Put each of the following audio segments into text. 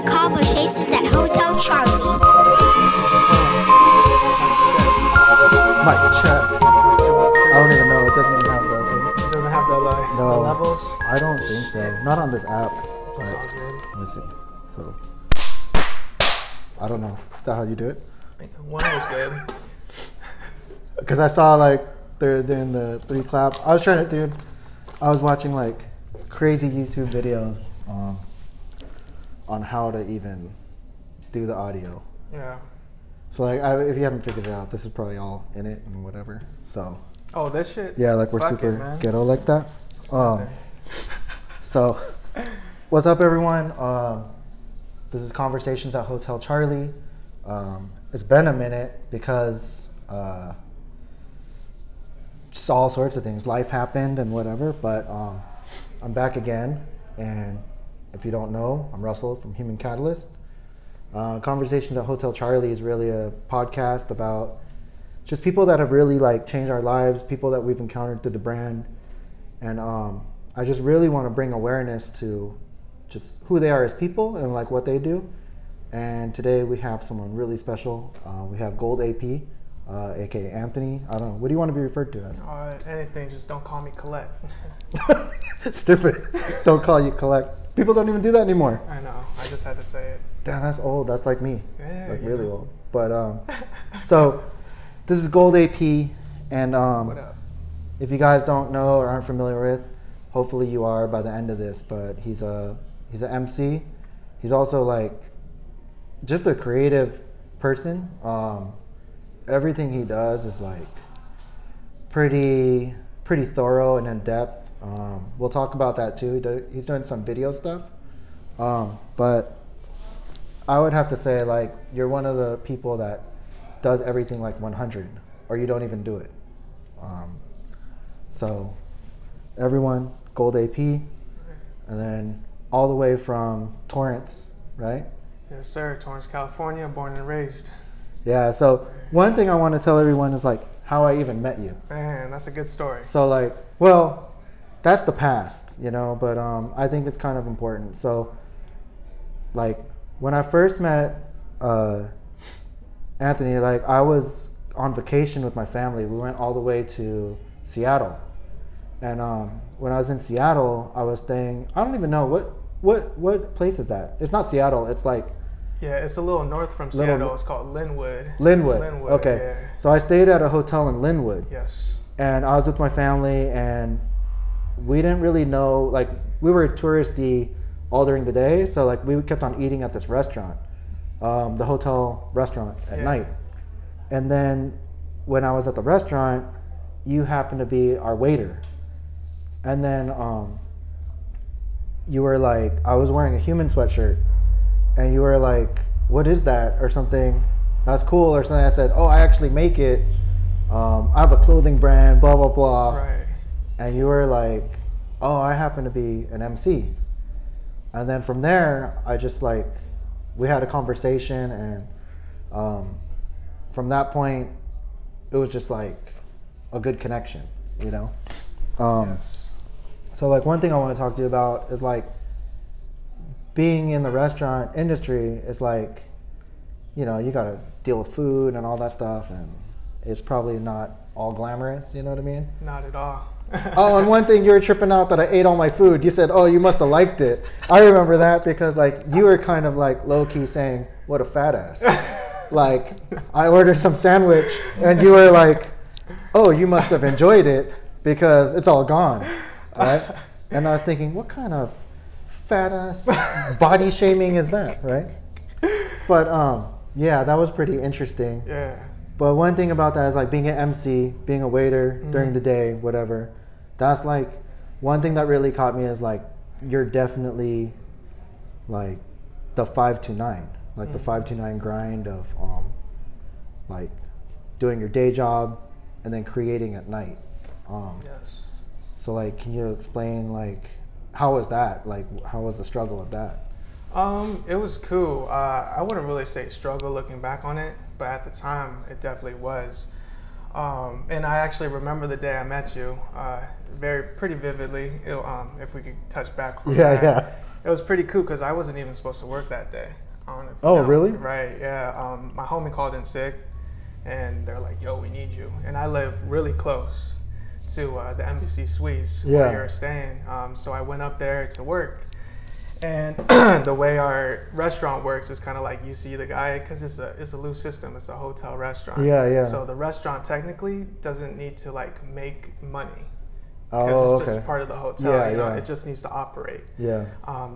Conversations at Hotel Charlie. Mic check. I don't even know. It doesn't even have the thing. It doesn't have the levels? I don't think so. Not on this app. That's all good. Let me see. So, I don't know. Is that how you do it? One was good. Because I saw like they're doing the 3 clap. I was watching like crazy YouTube videos on how to even do the audio. Yeah. So like, if you haven't figured it out, this is probably all in it and whatever. So. Oh, this shit. Yeah, like we're Fuck super it, ghetto like that. So, what's up, everyone? This is Conversations at Hotel Charlie. It's been a minute because just all sorts of things. Life happened and whatever, but I'm back again. And if you don't know, I'm Russell from Human Catalyst. Conversations at Hotel Charlie is really a podcast about just people that have really like changed our lives, people that we've encountered through the brand. And I just really want to bring awareness to just who they are as people and like what they do. And today we have someone really special. We have GoldAP, aka Anthony. I don't know. What do you want to be referred to as? Anything, just don't call me Colette. Stupid. Don't call you Collect. People don't even do that anymore. I know. I just had to say it. Damn, that's old. That's like me. Yeah, like really old. But so this is GoldAP, and what up? if you guys don't know or aren't familiar with, hopefully you are by the end of this. But he's an MC. He's also like just a creative person. Everything he does is like pretty thorough and in depth. We'll talk about that too. He's doing some video stuff. But I would have to say like you're one of the people that does everything like 100, or you don't even do it. So everyone, GoldAP, and then all the way from Torrance, right? Yes, sir. Torrance, California, born and raised. Yeah. So one thing I want to tell everyone is like how I even met you. Man, that's a good story. So like, well, that's the past, you know, but I think it's kind of important. So like when I first met Anthony, like I was on vacation with my family. We went all the way to Seattle. And when I was in Seattle, I was staying, I don't even know, what place is that? It's not Seattle, it's like... Yeah, it's a little north from Seattle. It's called Linwood. Linwood, okay. Yeah. So I stayed at a hotel in Linwood. Yes. And I was with my family, and we didn't really know, like, we were touristy all during the day, so like we kept on eating at this restaurant, the hotel restaurant at night. And then when I was at the restaurant, you happened to be our waiter. And then you were like, I was wearing a human sweatshirt, and you were like, what is that? Or something, that's cool, or something. I said, oh, I actually make it. I have a clothing brand, blah, blah, blah. Right. And you were like, oh, I happen to be an MC. And then from there, I just like, we had a conversation, and from that point, it was just like a good connection, you know? Yes. So like one thing I want to talk to you about is like being in the restaurant industry is like, you know, you got to deal with food and all that stuff, and it's probably not all glamorous, you know what I mean? Not at all. Oh, and one thing, you were tripping out that I ate all my food. You said, oh, you must have liked it. I remember that because like you were kind of like low-key saying, what a fat ass. Like I ordered some sandwich and you were like, oh, you must have enjoyed it because it's all gone, right? And I was thinking, what kind of fat ass body shaming is that, right? But yeah, that was pretty interesting. Yeah. But one thing about that is like being an MC, being a waiter during the day, whatever. That's like one thing that really caught me is like you're definitely like the 5 to 9, like the 5 to 9 grind of like doing your day job and then creating at night. Yes. So like, can you explain like how was that? Like how was the struggle of that? It was cool. I wouldn't really say struggle looking back on it, but at the time it definitely was. And I actually remember the day I met you, pretty vividly. If we could touch back on that. Yeah. It was pretty cool because I wasn't even supposed to work that day. I don't know if you Oh, know. really? Right. Yeah. My homie called in sick, and they're like, "Yo, we need you." And I live really close to the embassy suites where you're staying. So I went up there to work. And the way our restaurant works is kind of like you see the guy, because it's a loose system. It's a hotel restaurant. Yeah. So the restaurant technically doesn't need to like make money, Oh, because it's okay. just part of the hotel. Yeah. It just needs to operate. Yeah.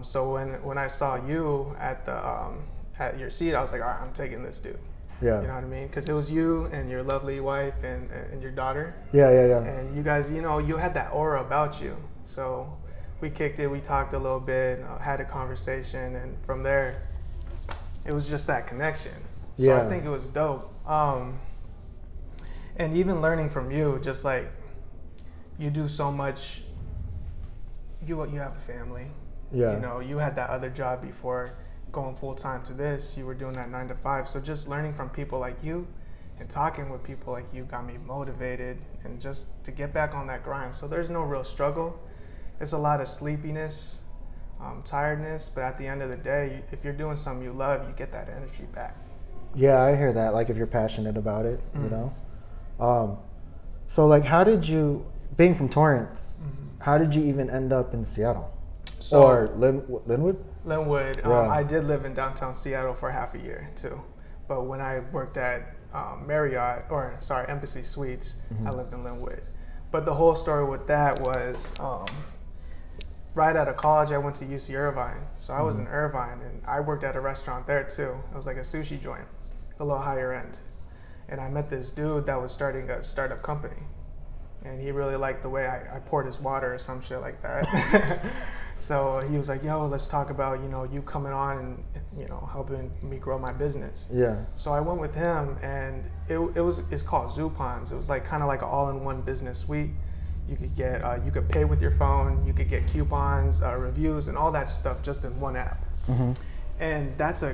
So when I saw you at the at your seat, I was like, all right, I'm taking this dude. Yeah. You know what I mean? Because it was you and your lovely wife and your daughter. Yeah. And you guys, you had that aura about you. So we kicked it, we talked a little bit, had a conversation, and from there, it was just that connection. So I think it was dope. And even learning from you, just like, you do so much. You have a family. Yeah. You had that other job before going full time to this. You were doing that 9 to 5. So just learning from people like you and talking with people like you got me motivated and just to get back on that grind. So there's no real struggle. It's a lot of sleepiness, tiredness, but at the end of the day, if you're doing something you love, you get that energy back. Yeah, I hear that. Like if you're passionate about it, So like, how did you, being from Torrance, how did you even end up in Seattle? So, or Linwood? Linwood. Yeah. I did live in downtown Seattle for half a year too, but when I worked at Embassy Suites, I lived in Linwood. But the whole story with that was, right out of college, I went to UC Irvine. So I was in Irvine, and I worked at a restaurant there too. It was like a sushi joint, a little higher end. And I met this dude that was starting a startup company. And he really liked the way I poured his water or some shit like that. So he was like, yo, let's talk about, you coming on and, helping me grow my business. Yeah. So I went with him, and it's called Zupons. It was like kind of like an all-in-one business suite. You could get, you could pay with your phone, you could get coupons, reviews, and all that stuff just in one app. And that's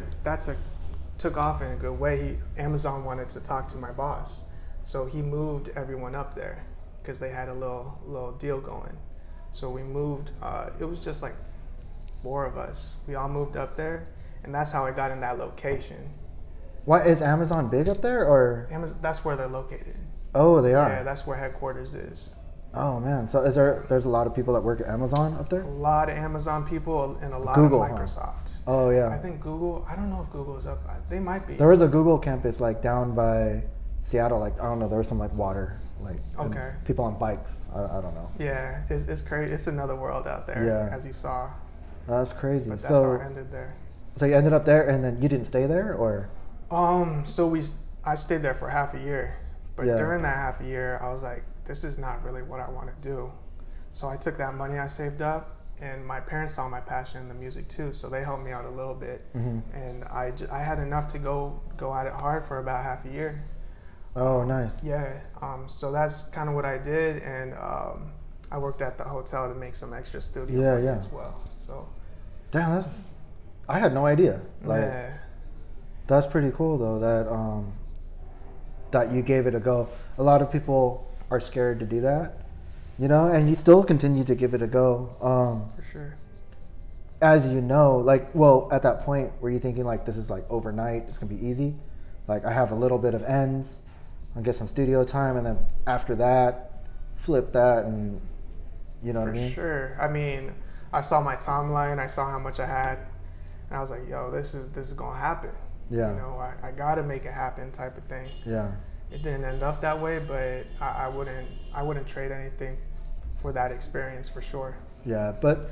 took off in a good way. Amazon wanted to talk to my boss, so he moved everyone up there because they had a little deal going. So we moved. It was just like 4 of us. We all moved up there, and that's how I got in that location. What, is Amazon big up there, or? That's where they're located. Oh, they are. Yeah, that's where headquarters is. Oh man, so there's a lot of people that work at Amazon up there? A lot of Amazon people and a lot Google, of Microsoft. Huh? Oh yeah. I think Google. I don't know if Google is up. They might be. There was a Google campus like down by Seattle. Like I don't know. There was some like water, like people on bikes. I don't know. Yeah, it's crazy. It's another world out there, as you saw. That's crazy. But that's how I ended there. So you ended up there, and then you didn't stay there, or? So I stayed there for half a year, but during that half a year, I was like, this is not really what I want to do. So I took that money I saved up, and my parents saw my passion in the music too, so they helped me out a little bit. And I had enough to go at it hard for about half a year. Oh, nice. Yeah. So that's kind of what I did, and I worked at the hotel to make some extra studio money as well. So. Damn, I had no idea. Like, that's pretty cool though that you gave it a go. A lot of people are scared to do that, and you still continue to give it a go. For sure. As you know, like, well, at that point, were you thinking like this is like overnight, it's gonna be easy? Like I have a little bit of ends, I'll get some studio time, and then after that, flip that, and you know what I mean? For sure. I mean, I saw my timeline, I saw how much I had, and I was like, yo, this is gonna happen. Yeah. I gotta make it happen, type of thing. Yeah. It didn't end up that way, but I wouldn't trade anything for that experience, for sure. Yeah, but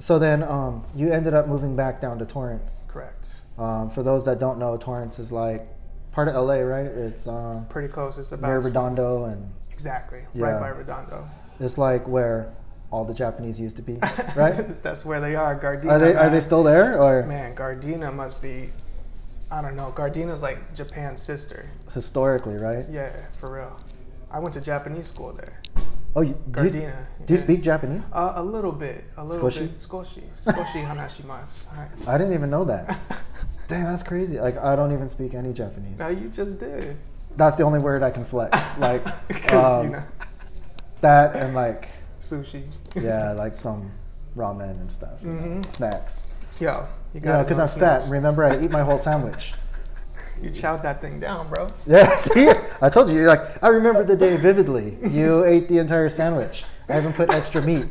so then you ended up moving back down to Torrance. Correct. For those that don't know, Torrance is like part of LA, right? It's pretty close. It's about near Redondo and exactly right by Redondo. It's like where all the Japanese used to be, right? That's where they are. Gardena. Are they still there, or? Man, Gardena must be. I don't know. Gardena's like Japan's sister. Historically, right? Yeah, for real. I went to Japanese school there. Oh, Gardena. Do you speak Japanese? A little bit. Skoshi? Skoshi hanashimasu. I didn't even know that. Dang, that's crazy. Like, I don't even speak any Japanese. No, you just did. That's the only word I can flex. Like, 'Cause, that and like sushi. yeah, like some ramen and stuff. Snacks. Yo, you Yeah, got because I'm fat. Remember, I eat my whole sandwich. You chowed that thing down, bro. Yeah, see, I told you. You're like, I remember the day vividly. You ate the entire sandwich. I haven't put extra meat.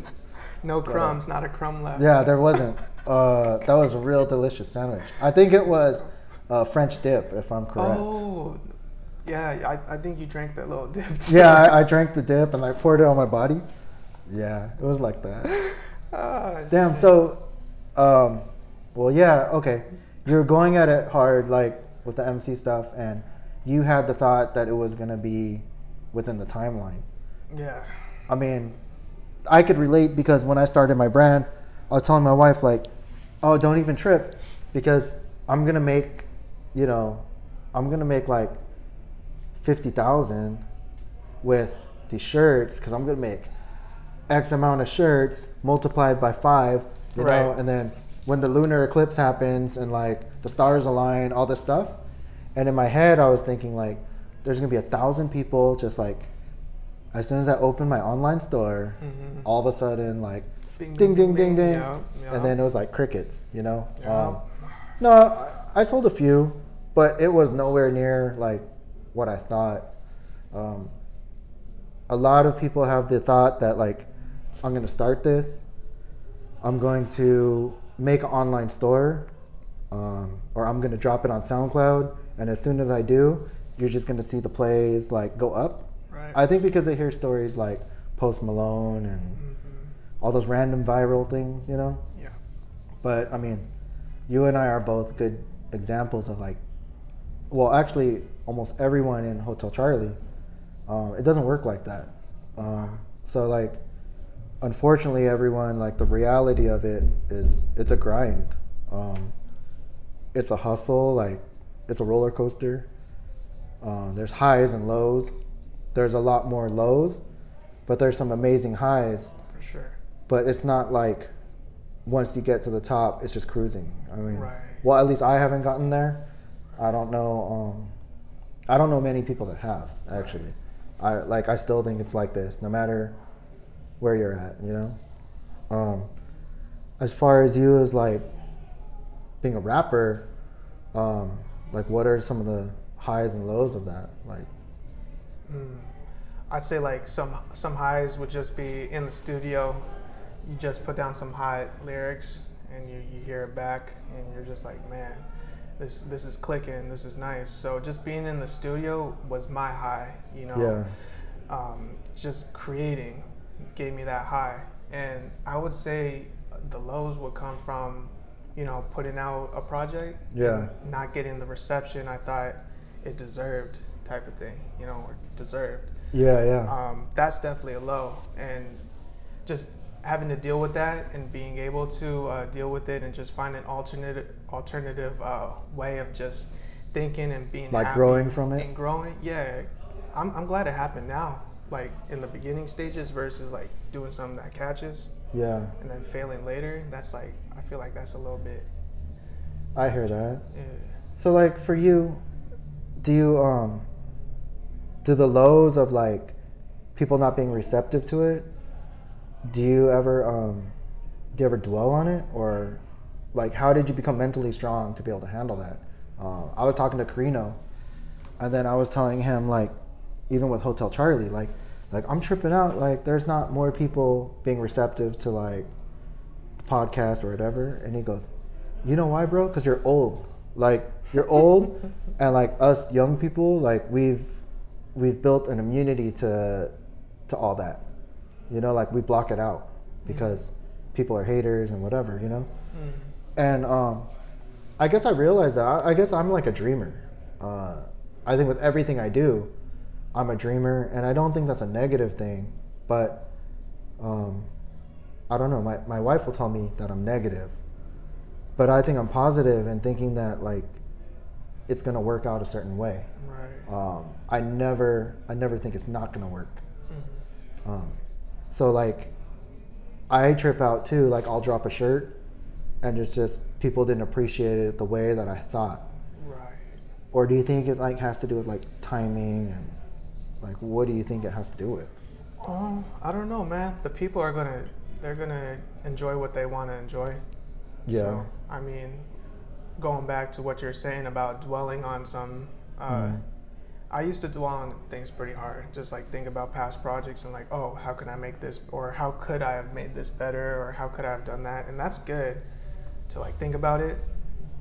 No crumbs, not a crumb left. Yeah, there wasn't. That was a real delicious sandwich. I think it was French dip, if I'm correct. Oh, yeah. I think you drank that little dip too. Yeah, I drank the dip and I poured it on my body. Yeah, it was like that. Damn. Shit. So, well, yeah. Okay, you're going at it hard, like with the MC stuff, and you had the thought that it was gonna be within the timeline. Yeah. I mean, I could relate because when I started my brand, I was telling my wife like, oh, don't even trip because I'm gonna make, like 50,000 with these shirts because I'm gonna make X amount of shirts multiplied by 5, you know, and then when the lunar eclipse happens and like the stars align, all this stuff. And in my head, I was thinking like, there's gonna be 1,000 people just like, as soon as I open my online store, all of a sudden like, Bing, ding, ding, bing, ding, ding, yeah. and then it was like crickets, you know. Yeah. No, I sold a few, but it was nowhere near like what I thought. A lot of people have the thought that like, I'm gonna start this, I'm going to make an online store, or I'm gonna drop it on SoundCloud, and as soon as I do, you're just gonna see the plays like go up. Right. I think because they hear stories like Post Malone and all those random viral things, you know. Yeah. But I mean, you and I are both good examples of like, well, actually, almost everyone in Hotel Charlie, it doesn't work like that. So like, unfortunately, everyone, like the reality of it is it's a grind. It's a hustle, like it's a roller coaster. There's highs and lows. There's a lot more lows, but there's some amazing highs. For sure. But it's not like once you get to the top, it's just cruising. I mean, Right. well, at least I haven't gotten there. I don't know. I don't know many people that have actually. I still think it's like this, no matter where you're at, you know. As far as you as like being a rapper, like what are some of the highs and lows of that? Like, I'd say like some highs would just be in the studio. You just put down some hot lyrics and you hear it back and you're just like, man, this is clicking, this is nice. So just being in the studio was my high, you know. yeah. Just creating gave me that high. And I would say the lows would come from, you know, putting out a project and not getting the reception I thought it deserved, type of thing, you know, or deserved. Yeah. That's definitely a low, and just having to deal with that and being able to deal with it and just find an alternative way of just thinking and being like happy growing from it. and growing. Yeah, I'm glad it happened now, like in the beginning stages versus like doing something that catches. Yeah. And then failing later. That's like, I feel like that's a little bit. I hear that. Yeah. So like for you, do the lows of like people not being receptive to it, do you ever dwell on it, or like how did you become mentally strong to be able to handle that? I was talking to Carinoe, and then I was telling him like, even with Hotel Charlie, like I'm tripping out, like there's not more people being receptive to like the podcast or whatever, and he goes, you know why, bro? Because you're old. Like you're old, and like us young people, like we've built an immunity to all that. You know, like we block it out because people are haters and whatever, you know. And I guess I realized that. I guess I'm like a dreamer. I think with everything I do, I'm a dreamer, and I don't think that's a negative thing. But I don't know. My wife will tell me that I'm negative, but I think I'm positive in thinking that like it's gonna work out a certain way. Right. I never think it's not gonna work. So like I trip out too. Like I'll drop a shirt, and it's just people didn't appreciate it the way that I thought. Right. Or do you think it like has to do with like timing and like what do you think it has to do with? I don't know, man. The people they're gonna enjoy what they want to enjoy. Yeah. So, I mean, going back to what you're saying about dwelling on some, I used to dwell on things pretty hard. Just like think about past projects and like, oh, how can I make this, or how could I have made this better, or how could I have done that? And that's good to like think about it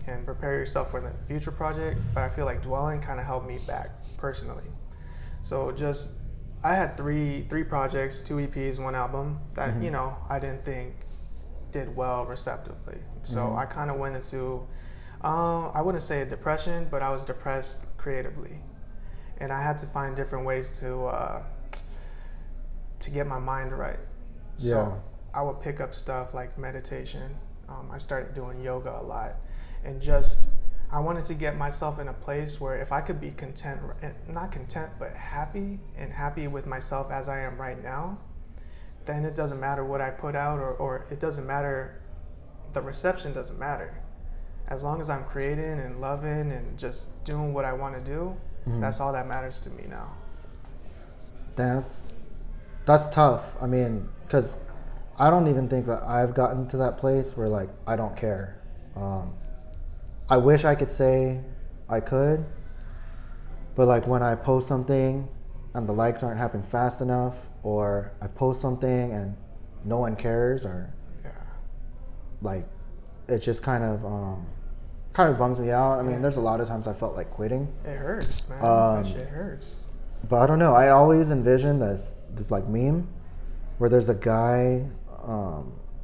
and prepare yourself for the future project. But I feel like dwelling kind of held me back personally. So just I had three projects, 2 EPs, 1 album that I didn't think did well receptively. So I kind of went into I wouldn't say a depression, but I was depressed creatively, and I had to find different ways to get my mind right. So I would pick up stuff like meditation. I started doing yoga a lot, and just I wanted to get myself in a place where if I could be content, not content, but happy and happy with myself as I am right now, then it doesn't matter what I put out, or it doesn't matter, the reception doesn't matter. As long as I'm creating and loving and just doing what I want to do, that's all that matters to me now. That's tough. I mean, because I don't even think that I've gotten to that place where like I don't care. I wish I could say I could, but like when I post something and the likes aren't happening fast enough, or I post something and no one cares, or like it just kind of bums me out. I mean, there's a lot of times I felt like quitting. It hurts, man. That shit hurts. But I don't know. I always envision this like meme where there's a guy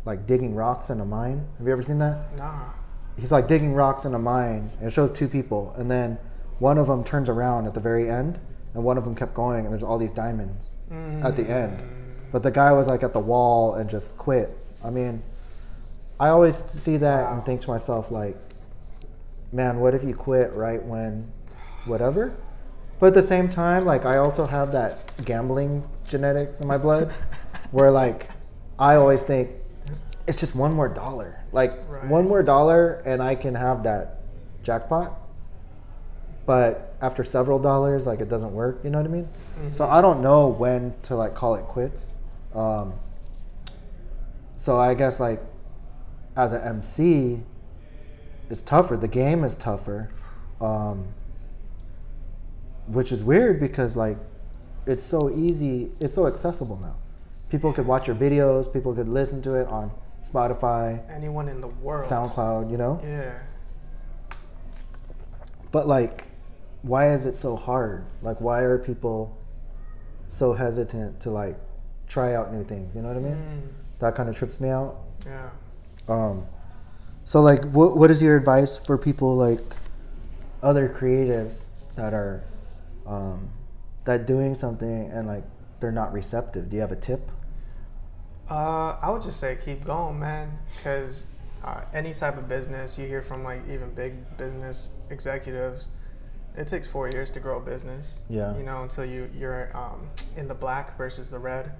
like digging rocks in a mine. Have you ever seen that? Nah. He's like digging rocks in a mine, and it shows two people, and then one of them turns around at the very end, and one of them kept going, and there's all these diamonds at the end. But the guy was like at the wall and just quit. I mean, I always see that and think to myself like, man, what if you quit right when whatever? But at the same time, like I also have that gambling genetics in my blood where like I always think it's just one more dollar. Like one more dollar and I can have that jackpot. But after several dollars, like it doesn't work, you know what I mean? So I don't know when to like call it quits. So I guess like as an MC, it's tougher. The game is tougher. Which is weird because like it's so easy, it's so accessible now. People could watch your videos, people could listen to it on Spotify, anyone in the world, SoundCloud, you know? Yeah. But like, why is it so hard? Like, why are people so hesitant to like try out new things? You know what I mean? That kind of trips me out. Yeah. So like, what is your advice for people like other creatives that are that doing something and like they're not receptive? Do you have a tip? I would just say keep going, man, because any type of business, you hear from like even big business executives, it takes 4 years to grow a business. Yeah. You know, until you're in the black versus the red.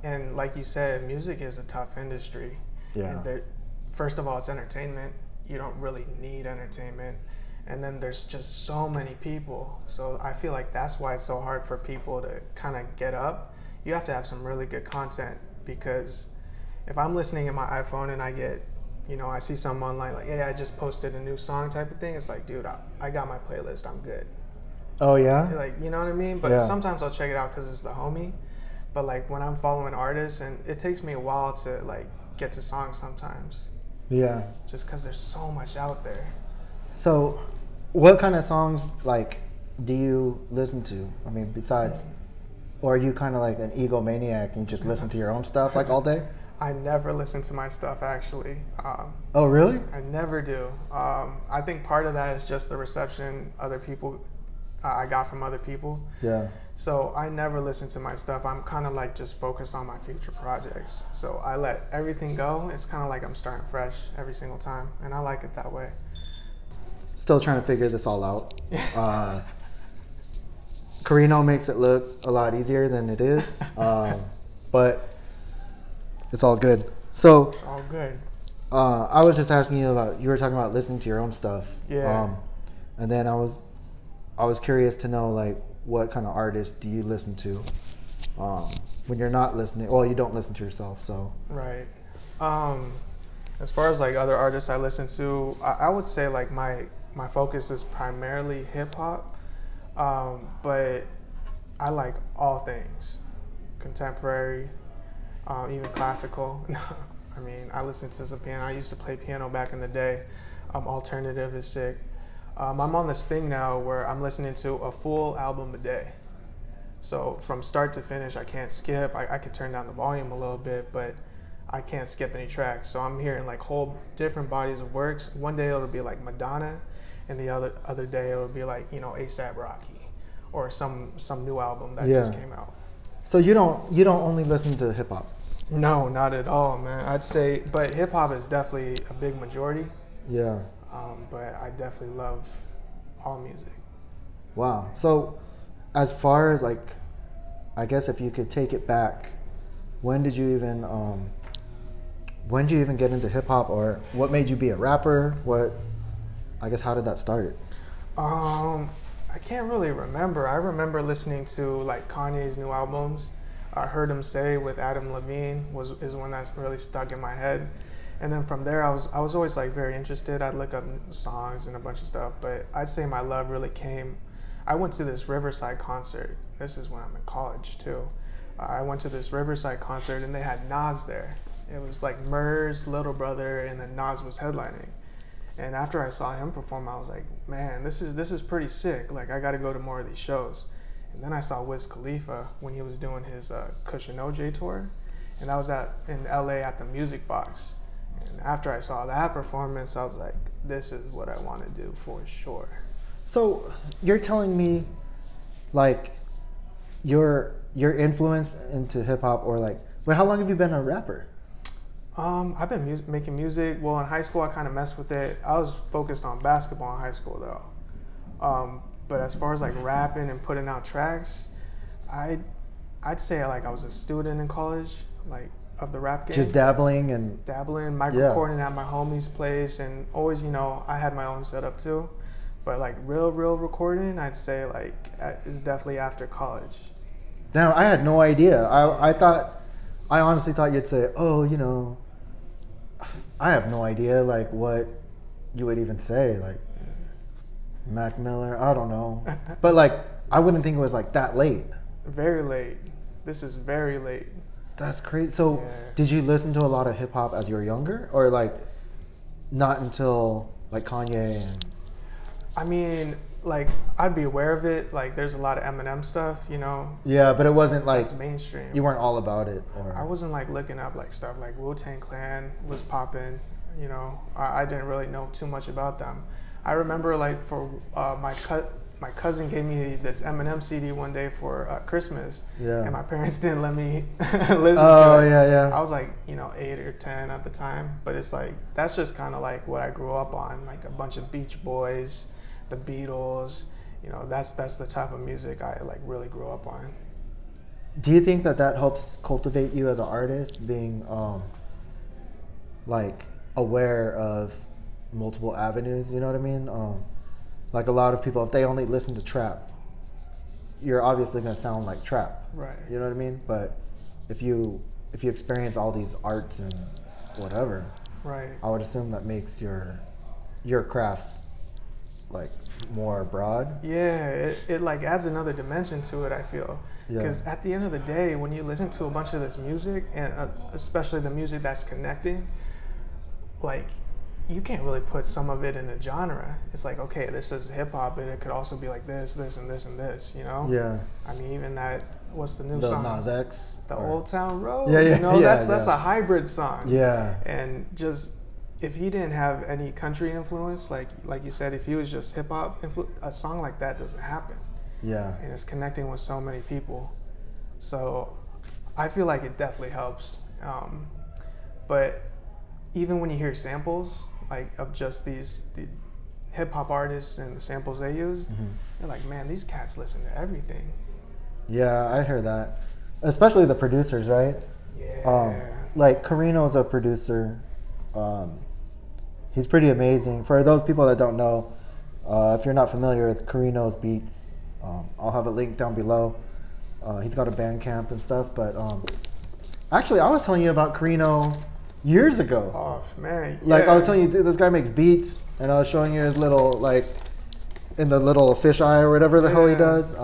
And like you said, music is a tough industry. Yeah. And first of all, it's entertainment. You don't really need entertainment. And then there's just so many people. So I feel like that's why it's so hard for people to kind of get up. You have to have some really good content, because if I'm listening in my iPhone and I get, I see something online like, hey, I just posted a new song type of thing. It's like, dude, I got my playlist. I'm good. Oh, yeah? Like, you know what I mean? But sometimes I'll check it out because it's the homie. But like when I'm following artists, and it takes me a while to like get to songs sometimes. Yeah. Just because there's so much out there. So, what kind of songs like do you listen to? I mean, besides, or are you kind of like an egomaniac and you just listen to your own stuff like all day? I never listen to my stuff actually. Oh, really? I never do. I think part of that is just the reception other people I got from other people. Yeah. So I never listen to my stuff. I'm kind of like just focused on my future projects. So I let everything go. It's kind of like I'm starting fresh every single time, and I like it that way. Still trying to figure this all out. Carinoe makes it look a lot easier than it is, but it's all good. So It's all good. I was just asking you about, you were talking about listening to your own stuff. Yeah. And then I was curious to know like what kind of artists do you listen to when you're not listening? Well, you don't listen to yourself, so. Right. As far as like other artists I listen to, I would say like my focus is primarily hip hop, but I like all things, contemporary, even classical. I mean, I listen to some piano. I used to play piano back in the day. Alternative is sick. I'm on this thing now where I'm listening to a full album a day. So from start to finish, I can't skip. I could turn down the volume a little bit, but I can't skip any tracks. So I'm hearing like whole different bodies of works. One day it'll be like Madonna, and the other day it'll be like A$AP Rocky, or some new album that just came out. So you don't only listen to hip hop? No, not at all, man. I'd say, but hip hop is definitely a big majority. Yeah. But I definitely love all music. Wow. So as far as like, I guess if you could take it back, when did you even get into hip hop, or what made you be a rapper? I guess how did that start? I can't really remember. I remember listening to like Kanye's new albums. I Heard Him Say with Adam Levine is one that's really stuck in my head. And then from there, I was always like very interested. I'd look up songs and a bunch of stuff, but I'd say my love really came. I went to this Riverside concert. This is when I'm in college too. I went to this Riverside concert and they had Nas there. It was like Murs, Little Brother, and then Nas was headlining. And after I saw him perform, I was like, man, this is pretty sick. Like I got to go to more of these shows. And then I saw Wiz Khalifa when he was doing his Cushion OJ tour, and that was in LA at the Music Box. And after I saw that performance, I was like, this is what I want to do for sure. So you're telling me, like, your influence into hip hop, or like, wait, how long have you been a rapper? I've been making music. Well, in high school, I kind of messed with it. I was focused on basketball in high school, though. But as far as like rapping and putting out tracks, I'd say like I was a student in college, like of the rap game. Just dabbling, mic recording at my homie's place, and always, I had my own setup too. But like real recording, I'd say like is definitely after college. Now I had no idea. I honestly thought you'd say, oh, I have no idea like what you would even say, like Mac Miller. I don't know, but like I wouldn't think it was like that late. Very late. This is very late. That's crazy. So did you listen to a lot of hip hop as you were younger, or like not until like Kanye and? I mean, like I'd be aware of it. Like there's a lot of Eminem stuff, Yeah, but it wasn't like that's mainstream. You weren't all about it, or? I wasn't like looking up like stuff like Wu-Tang Clan was popping. I didn't really know too much about them. I remember like for my cousin gave me this Eminem CD one day for Christmas, and my parents didn't let me listen to it. Oh yeah. I was like 8 or 10 at the time, but it's like that's just kind of like what I grew up on, like a bunch of Beach Boys, the Beatles. That's the type of music I like really grew up on. Do you think that helps cultivate you as an artist, being like aware of multiple avenues? You know what I mean? Like a lot of people, if they only listen to trap, you're obviously gonna sound like trap. Right. You know what I mean? But if you experience all these arts and whatever, right, I would assume that makes your craft like more broad. Yeah, it like adds another dimension to it, I feel. Because at the end of the day, when you listen to a bunch of this music, and especially the music that's connecting, like you can't really put some of it in a genre. It's like, okay, this is hip hop, but it could also be like this, and this, and this, Yeah. I mean, even that, what's the new the song? Nas X. The Old Town Road. Yeah. That's a hybrid song. Yeah. And just if he didn't have any country influence, like you said, if he was just hip hop a song like that doesn't happen. Yeah. And it's connecting with so many people. So I feel like it definitely helps. But even when you hear samples like of just the hip hop artists and the samples they use, you're like, man, these cats listen to everything. Yeah, I hear that. Especially the producers, right? Yeah. Like Carinoe's a producer. He's pretty amazing. For those people that don't know, If you're not familiar with Carinoe's beats, I'll have a link down below. He's got a Bandcamp and stuff, but actually, I was telling you about Carinoe years ago. Oh man, Like yeah. I was telling you, this guy makes beats, and I was showing you his little like in the little fisheye or whatever the hell he does.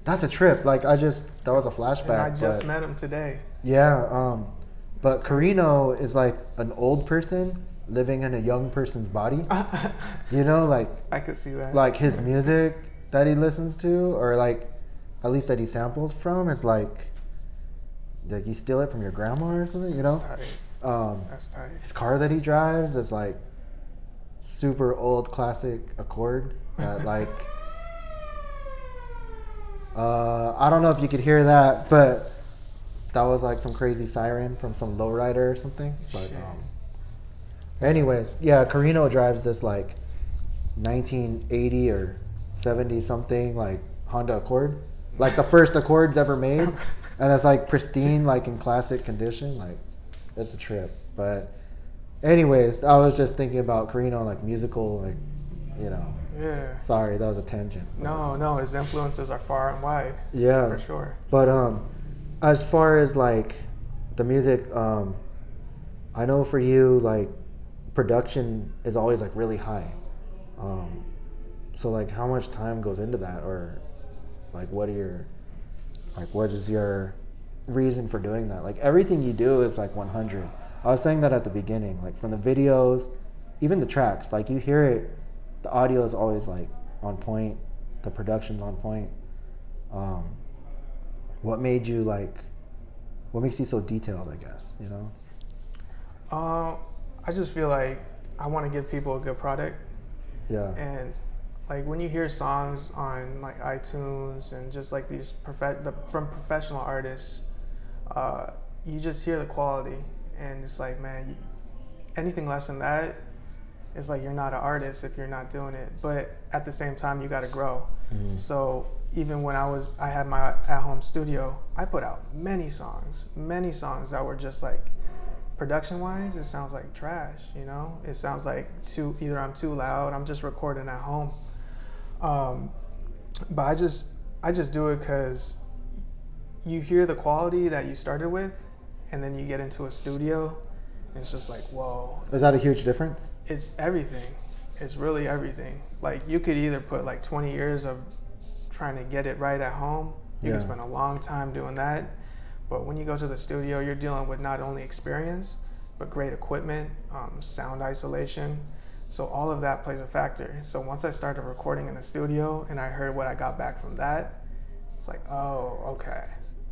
That's a trip. Like that was a flashback. And I just met him today. Yeah. But Carinoe is like an old person living in a young person's body. You know, like I could see that. like his music that he listens to, or like at least that he samples from, is like you steal it from your grandma or something. You know. That's tight. That's tight. His car that he drives is like super old classic Accord that like I don't know if you could hear that, but that was like some crazy siren from some lowrider or something. But anyways, yeah, Carinoe drives this like 1980 or 70 something like Honda Accord, like the first Accords ever made, and it's like pristine, like in classic condition. Like it's a trip. But anyways, I was just thinking about Carinoe, like musical, like, you know. Yeah. Sorry, that was a tangent. No, his influences are far and wide. Yeah. For sure. But as far as like the music, I know for you, like production is always like really high. So like how much time goes into that, or like what is your reason for doing that? Like everything you do is like 100. I was saying that at the beginning, like from the videos, even the tracks, like you hear it, the audio is always like on point, the production's on point. What makes you so detailed, I guess, you know? I just feel like I want to give people a good product. Yeah. And like when you hear songs on like iTunes and just like these from professional artists, you just hear the quality, and it's like, man, anything less than that is like you're not an artist if you're not doing it. But at the same time, you got to grow. Mm-hmm. So even when I had my at-home studio, I put out many songs that were just like, production-wise, it sounds like trash. You know, it sounds like either I'm too loud, I'm just recording at home. But I just do it because you hear the quality that you started with, and then you get into a studio, and it's just like, whoa. Is that a huge difference? It's everything. It's really everything. Like you could either put like 20 years of trying to get it right at home. You can spend a long time doing that. But when you go to the studio, you're dealing with not only experience, but great equipment, sound isolation. So all of that plays a factor. So once I started recording in the studio and I heard what I got back from that, it's like, oh, okay.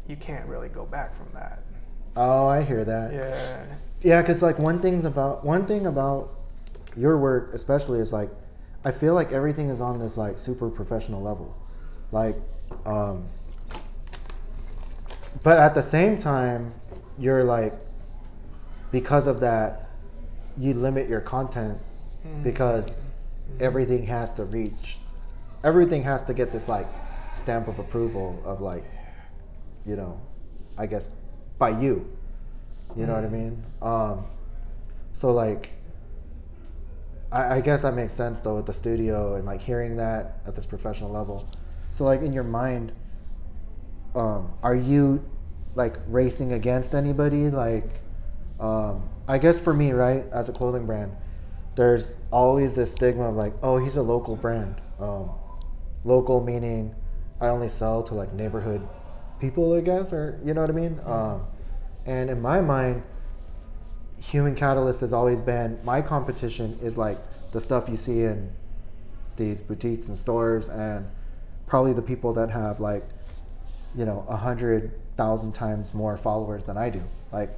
You can't really go back from that. Oh, I hear that. Yeah. Yeah, because like one thing about your work especially is like, I feel like everything is on this like super professional level. Like, but at the same time, you're like, because of that, you limit your content because everything has to get this like stamp of approval of like, you know, I guess by you. You know what I mean? So like, I guess that makes sense though with the studio and like hearing that at this professional level. So like in your mind, are you like racing against anybody? Like, I guess for me, right, as a clothing brand, there's always this stigma of like, oh, he's a local brand. Local meaning I only sell to like neighborhood people, I guess, or you know what I mean? And in my mind, Human Catalyst has always been, my competition is like the stuff you see in these boutiques and stores, and probably the people that have like, you know, 100,000 times more followers than I do. Like,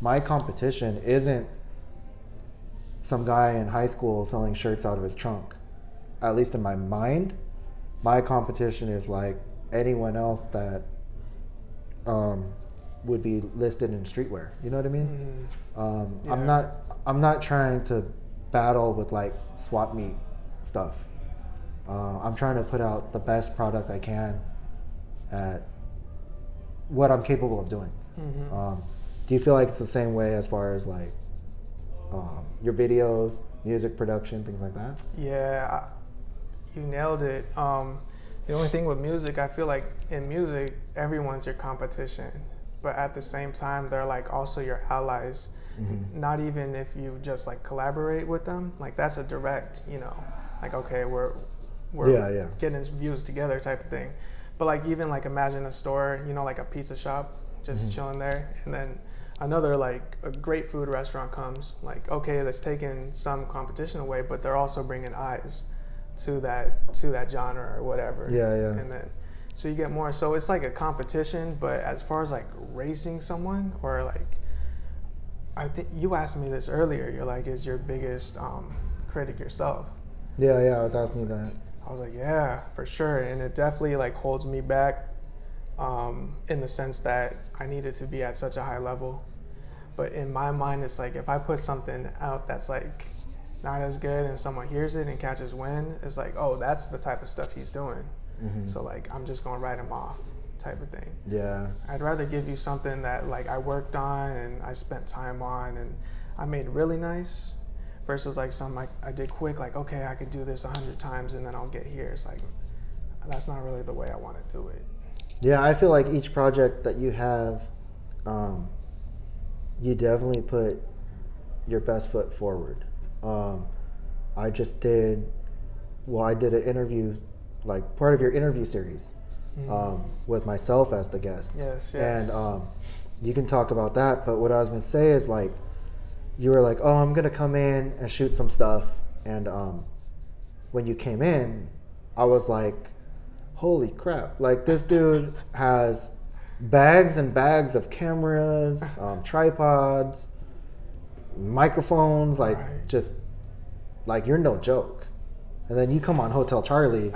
my competition isn't some guy in high school selling shirts out of his trunk. At least in my mind, my competition is like anyone else that would be listed in streetwear. You know what I mean? Yeah. I'm not trying to battle with like swap meet stuff. I'm trying to put out the best product I can at what I'm capable of doing. Do you feel like it's the same way as far as like your videos, music production, things like that? Yeah, You nailed it. The only thing with music, I feel like in music, everyone's your competition, but at the same time, they're like also your allies. Not even if you just like collaborate with them, like that's a direct, like okay, we're Yeah. getting views together type of thing. But like even like imagine a store, like a pizza shop, just chilling there, and then another like a great food restaurant comes, like okay, that's taking some competition away, but they're also bringing eyes to that genre or whatever. Yeah. And then so you get more. So it's like a competition, but as far as like racing someone or like, I think you asked me this earlier. You're like, is your biggest critic yourself? Yeah, I was asking you that. I was like, yeah, for sure, and it definitely like holds me back, in the sense that I needed to be at such a high level. But in my mind, it's like if I put something out that's like not as good and someone hears it and catches wind, it's like, oh, that's the type of stuff he's doing. So like I'm just gonna write him off, type of thing. Yeah. I'd rather give you something that like I worked on and I spent time on and I made really nice, versus like something like I did quick, like okay, I could do this 100 times and then I'll get here. It's like that's not really the way I want to do it. Yeah, I feel like each project that you have, you definitely put your best foot forward. I just did, I did an interview, like part of your interview series, with myself as the guest. Yes. And you can talk about that, but what I was gonna say is like, you were like, oh, I'm gonna come in and shoot some stuff, and when you came in, I was like, holy crap, like this dude has bags and bags of cameras, tripods, microphones, like Right. just like you're no joke. And then you come on Hotel Charlie,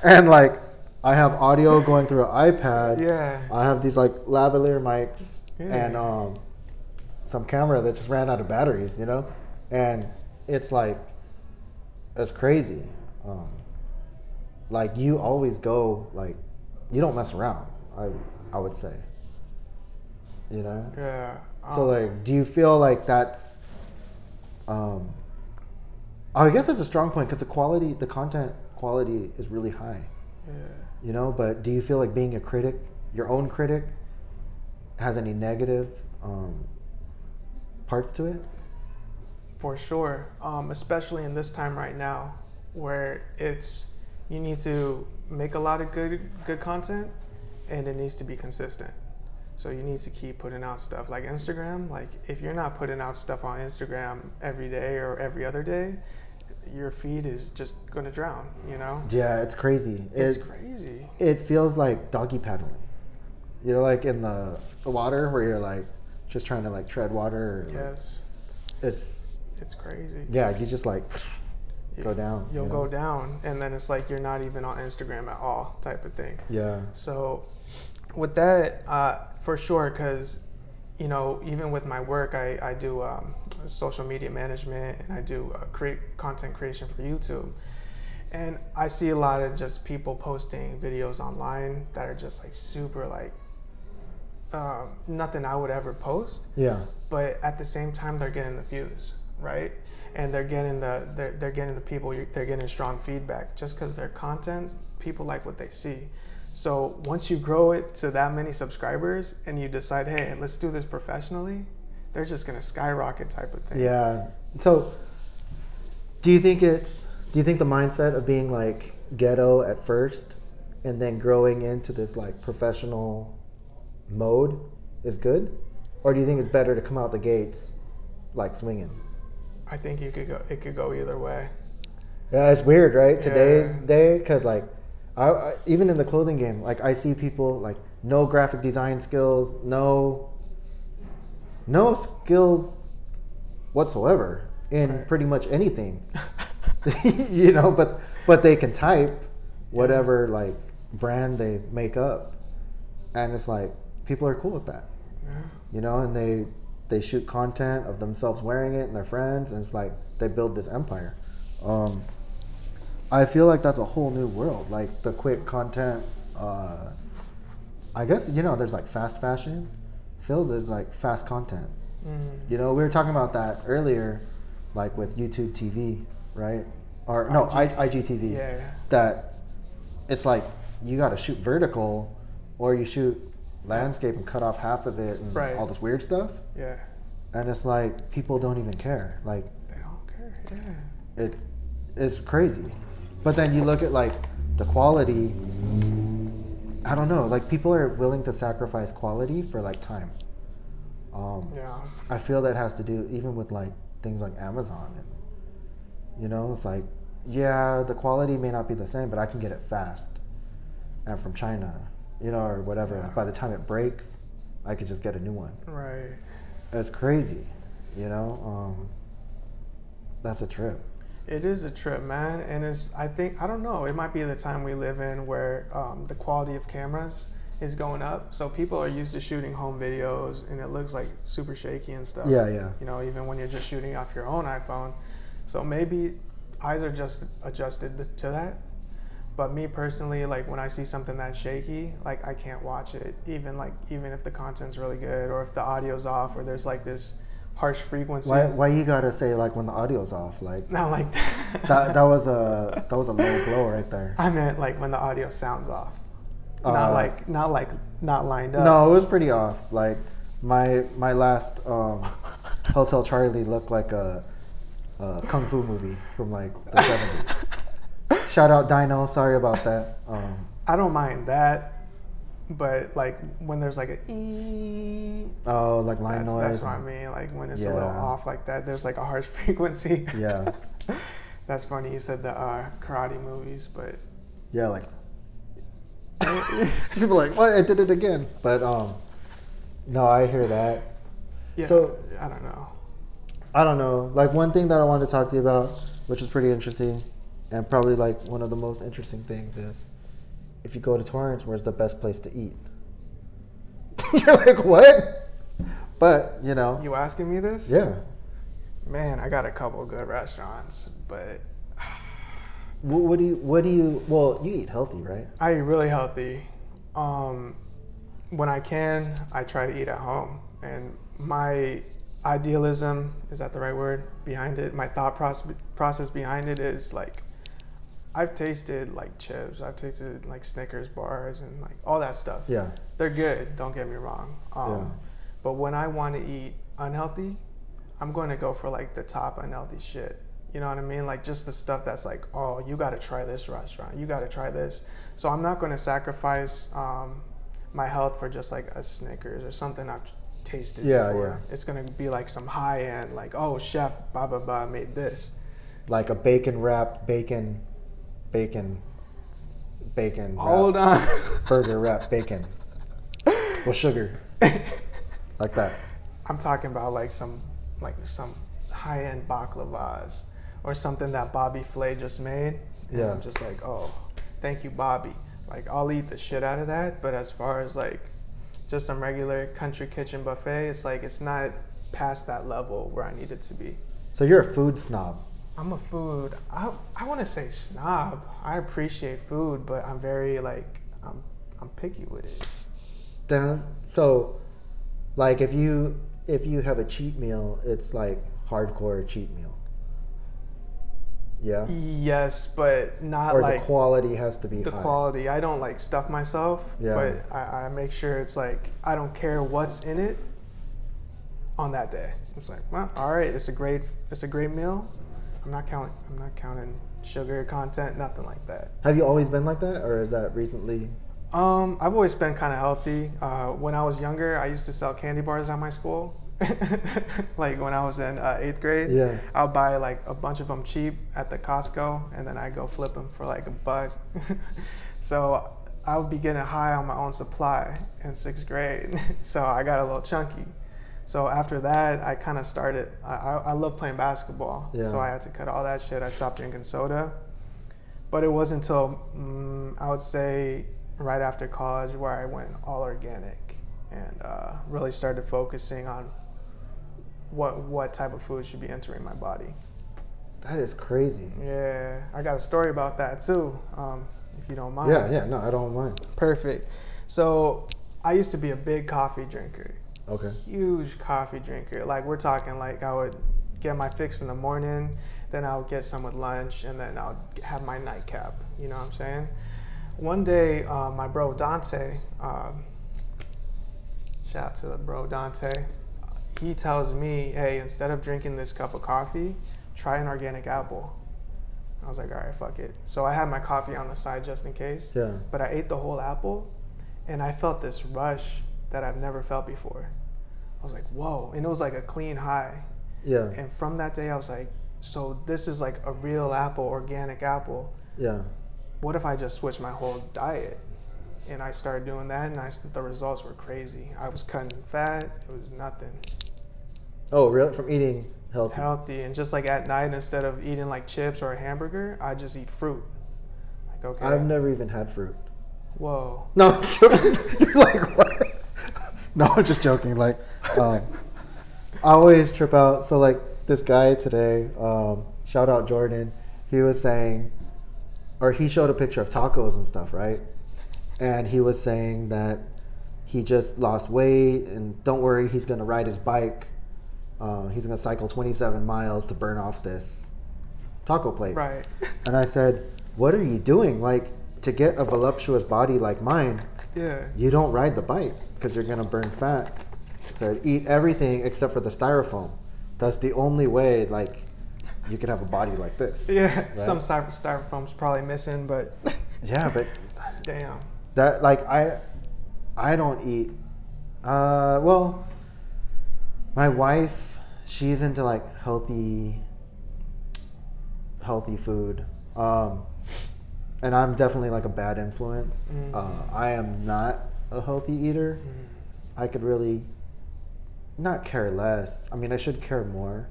and like I have audio going through an iPad. Yeah. I have these like lavalier mics Yeah. and some camera that just ran out of batteries, and it's like it's crazy. Like you always go like you don't mess around. I would say, Yeah. So like, do you feel like that's um, I guess that's a strong point because the content quality is really high. Yeah. But do you feel like being a critic, your own critic, has any negative parts to it? For sure, especially in this time right now, where you need to make a lot of good content, and it needs to be consistent. So you need to keep putting out stuff like Instagram. Like if you're not putting out stuff on Instagram every day or every other day, your feed is just gonna drown. Yeah, it's crazy. It's crazy. It feels like doggy paddling. Like in the water where you're like just trying to like tread water. Yes. It's crazy. Yeah, you just like go down. You'll go down, and then it's like you're not even on Instagram at all, type of thing. Yeah. So with that, for sure, because even with my work, I do social media management, and I do content creation for YouTube, and I see a lot of just people posting videos online that are just like super like nothing I would ever post. Yeah. But at the same time, they're getting the views, right? And they're getting they're getting the people. They're getting strong feedback just because their content. People like what they see. So once you grow it to that many subscribers and you decide, hey, let's do this professionally, they're just gonna skyrocket, type of thing. Yeah. So do you think the mindset of being like ghetto at first and then growing into this like professional mode is good? Or do you think it's better to come out the gates like swinging? I think it could go either way. Yeah, it's weird, right? Yeah. Today's day, because like, I even in the clothing game, like I see people like no graphic design skills, no skills whatsoever in Right. pretty much anything, but they can type whatever like brand they make up, and it's like people are cool with that, Yeah. and they shoot content of themselves wearing it and their friends, and it's like they build this empire. I feel like that's a whole new world, like the quick content. I guess there's like fast fashion. Feels is like fast content. We were talking about that earlier, like with YouTube TV, right? or no, IGTV. IGTV. Yeah. That it's like you got to shoot vertical, or you shoot landscape and cut off half of it and Right. all this weird stuff. Yeah. And it's like people don't even care. Like They don't care. Yeah. it's crazy. But then you look at like the quality. I don't know. Like people are willing to sacrifice quality for like time. Yeah. I feel that has to do even with like things like Amazon, and it's like, yeah, the quality may not be the same, but I can get it fast and from China, or whatever. Yeah. Like by the time it breaks, I could just get a new one. Right. It's crazy, that's a trip. It is a trip, man, and I don't know, it might be the time we live in where the quality of cameras is going up. So people are used to shooting home videos, and it looks like super shaky and stuff. Yeah. Even when you're just shooting off your own iPhone. So maybe eyes are just adjusted to that. But me personally, like when I see something that's shaky, like I can't watch it, even if the content's really good, or if the audio's off, or there's like this harsh frequency. Why you gotta say like when the audio's off? Like Not like that. that was a low blow right there. I meant like when the audio sounds off. Not lined up. No, it was pretty off. Like my last Hotel Charlie looked like a kung fu movie from like the 70s. Shout out Dino, sorry about that. I don't mind that, but like when there's like a like line noise. That's what I mean. Like when it's a little off like that, there's like a harsh frequency. Yeah. That's funny. You said the karate movies, but yeah, like people are like, what? I did it again. But no, I hear that. Yeah. So I don't know. I don't know. Like one thing that I wanted to talk to you about, which is pretty interesting, and probably like one of the most interesting things is, if you go to Torrance, where's the best place to eat? You're like, what? But You asking me this? Yeah. Man, I got a couple good restaurants, but What do you? Well, you eat healthy, right? I eat really healthy. When I can, I try to eat at home. And my idealism, is that the right word, behind it? My thought process behind it is like, I've tasted like chips, I've tasted like Snickers bars and like all that stuff. Yeah. They're good, don't get me wrong. Yeah. But when I want to eat unhealthy, I'm going to go for like the top unhealthy shit. You know what I mean? Like just the stuff that's like, oh, you got to try this restaurant. You got to try this. So I'm not going to sacrifice my health for just like a Snickers or something I've tasted before. Yeah. It's going to be like some high end, like, oh, chef blah, blah, blah made this. Like a bacon wrapped bacon Hold on. burger wrapped bacon with sugar. Like that. I'm talking about like some high end baklavas or something that Bobby Flay just made. And Yeah. I'm just like, oh, thank you, Bobby. Like I'll eat the shit out of that, but as far as like just some regular country kitchen buffet, it's like it's not past that level where I need it to be. So you're a food snob. I'm a food. I want to say snob. I appreciate food, but I'm very like I'm picky with it. Then so like if you have a cheat meal, it's like hardcore cheat meal. Yeah. Yes, but not Or like the quality has to be the high. quality. I don't like stuff myself, Yeah. but I make sure it's like I don't care what's in it on that day. It's like, well, all right, it's a great meal. I'm not counting sugar content, nothing like that. Have you always been like that, or is that recently? I've always been kind of healthy. When I was younger, I used to sell candy bars at my school. Like when I was in 8th grade, Yeah. I'll buy like a bunch of them cheap at the Costco, and then I go flip them for like $1. So I would be getting high on my own supply in 6th grade. So I got a little chunky. So after that, I kind of started. I love playing basketball, Yeah. so I had to cut all that shit. I stopped drinking soda. But it wasn't until I would say right after college where I went all organic and really started focusing on what type of food should be entering my body. That is crazy. Yeah, I got a story about that too, if you don't mind. Yeah, no, I don't mind. Perfect. So I used to be a big coffee drinker. Okay. Huge coffee drinker. Like we're talking like I would get my fix in the morning, then I'll get some with lunch, and then I'll have my nightcap. You know what I'm saying? One day, my bro Dante, shout out to the bro Dante, he tells me, hey, instead of drinking this cup of coffee, try an organic apple. I was like, all right, fuck it. So I had my coffee on the side just in case. Yeah. But I ate the whole apple, and I felt this rush that I've never felt before. I was like, whoa. And it was like a clean high. Yeah. And from that day, I was like, so this is like a real apple, organic apple. Yeah. What if I just switch my whole diet? And I started doing that, and the results were crazy. I was cutting fat. It was nothing. Oh, really? From eating healthy? And just like at night, instead of eating like chips or a hamburger, I just eat fruit. Like, okay. I've never even had fruit. Whoa. No, I'm joking. You're like, what? No, I'm just joking. Like, I always trip out. So, like, this guy today, shout out Jordan, he was saying, or he showed a picture of tacos and stuff, right? And he was saying that he just lost weight, and don't worry, he's going to ride his bike. He's going to cycle 27 miles to burn off this taco plate. Right. And I said, what are you doing? Like, to get a voluptuous body like mine, Yeah. you don't ride the bike because you're going to burn fat. I said, eat everything except for the styrofoam. That's the only way, like, you can have a body like this. Yeah. Right? Some styrofoam's probably missing, but. Yeah, but. Damn. That, like, I don't eat. Well, my wife, she's into like healthy food. And I'm definitely like a bad influence. I am not a healthy eater. I could really not care less. I mean, I should care more.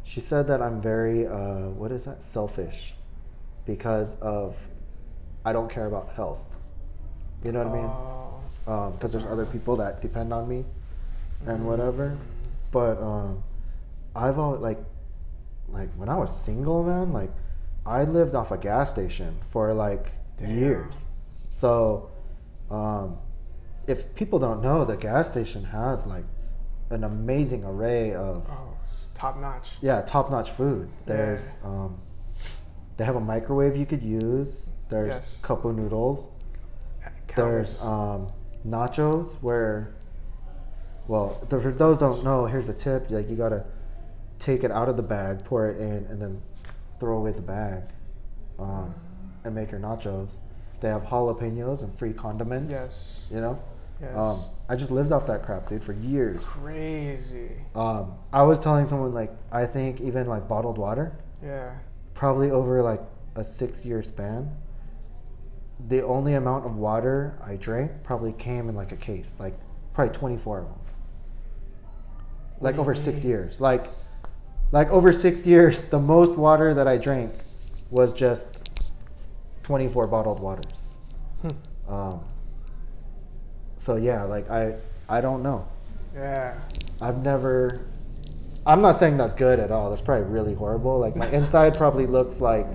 She said that I'm very, what is that? Selfish, because of I don't care about health. You know what I mean? Because there's other people that depend on me and whatever. But I've always like when I was single, man, like I lived off a gas station for like years. So if people don't know, the gas station has like an amazing array of top notch. Yeah, top notch food. There's they have a microwave you could use. There's cup of noodles. There's nachos where, well, for those who don't know, here's a tip. Like, you gotta take it out of the bag, pour it in, and then throw away the bag, and make your nachos. They have jalapenos and free condiments. Yes. You know. Yes. I just lived off that crap, dude, for years. Crazy. I was telling someone, like, I think even like bottled water. Yeah. Probably over like a 6-year span, the only amount of water I drank probably came in like a case, like probably 24 of them. Like over 6 years. Like over 6 years, the most water that I drank was just 24 bottled waters. So yeah, like I don't know. Yeah. I'm not saying that's good at all. That's probably really horrible. Like, my inside probably looks like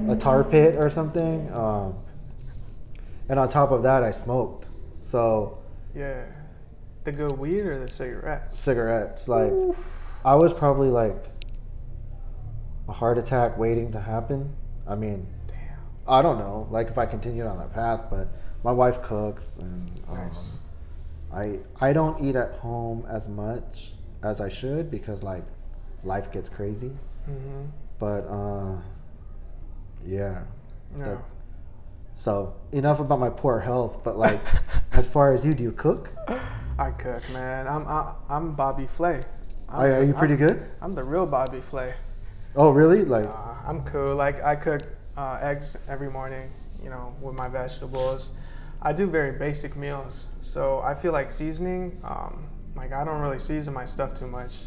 a tar pit or something. And on top of that, I smoked. So. Yeah. The good weed or the cigarettes? Cigarettes. Like, I was probably like a heart attack waiting to happen. I mean, damn. I don't know. Like, if I continued on that path, but my wife cooks, and Nice. I don't eat at home as much as I should because like life gets crazy. But yeah. No. So enough about my poor health, but like as far as you, do you cook? I cook, man. I'm Bobby Flay. Are you pretty good? I'm the real Bobby Flay. Oh, really? Like I'm cool. Like, I cook eggs every morning, you know, with my vegetables. I do very basic meals, so I feel like seasoning, like I don't really season my stuff too much.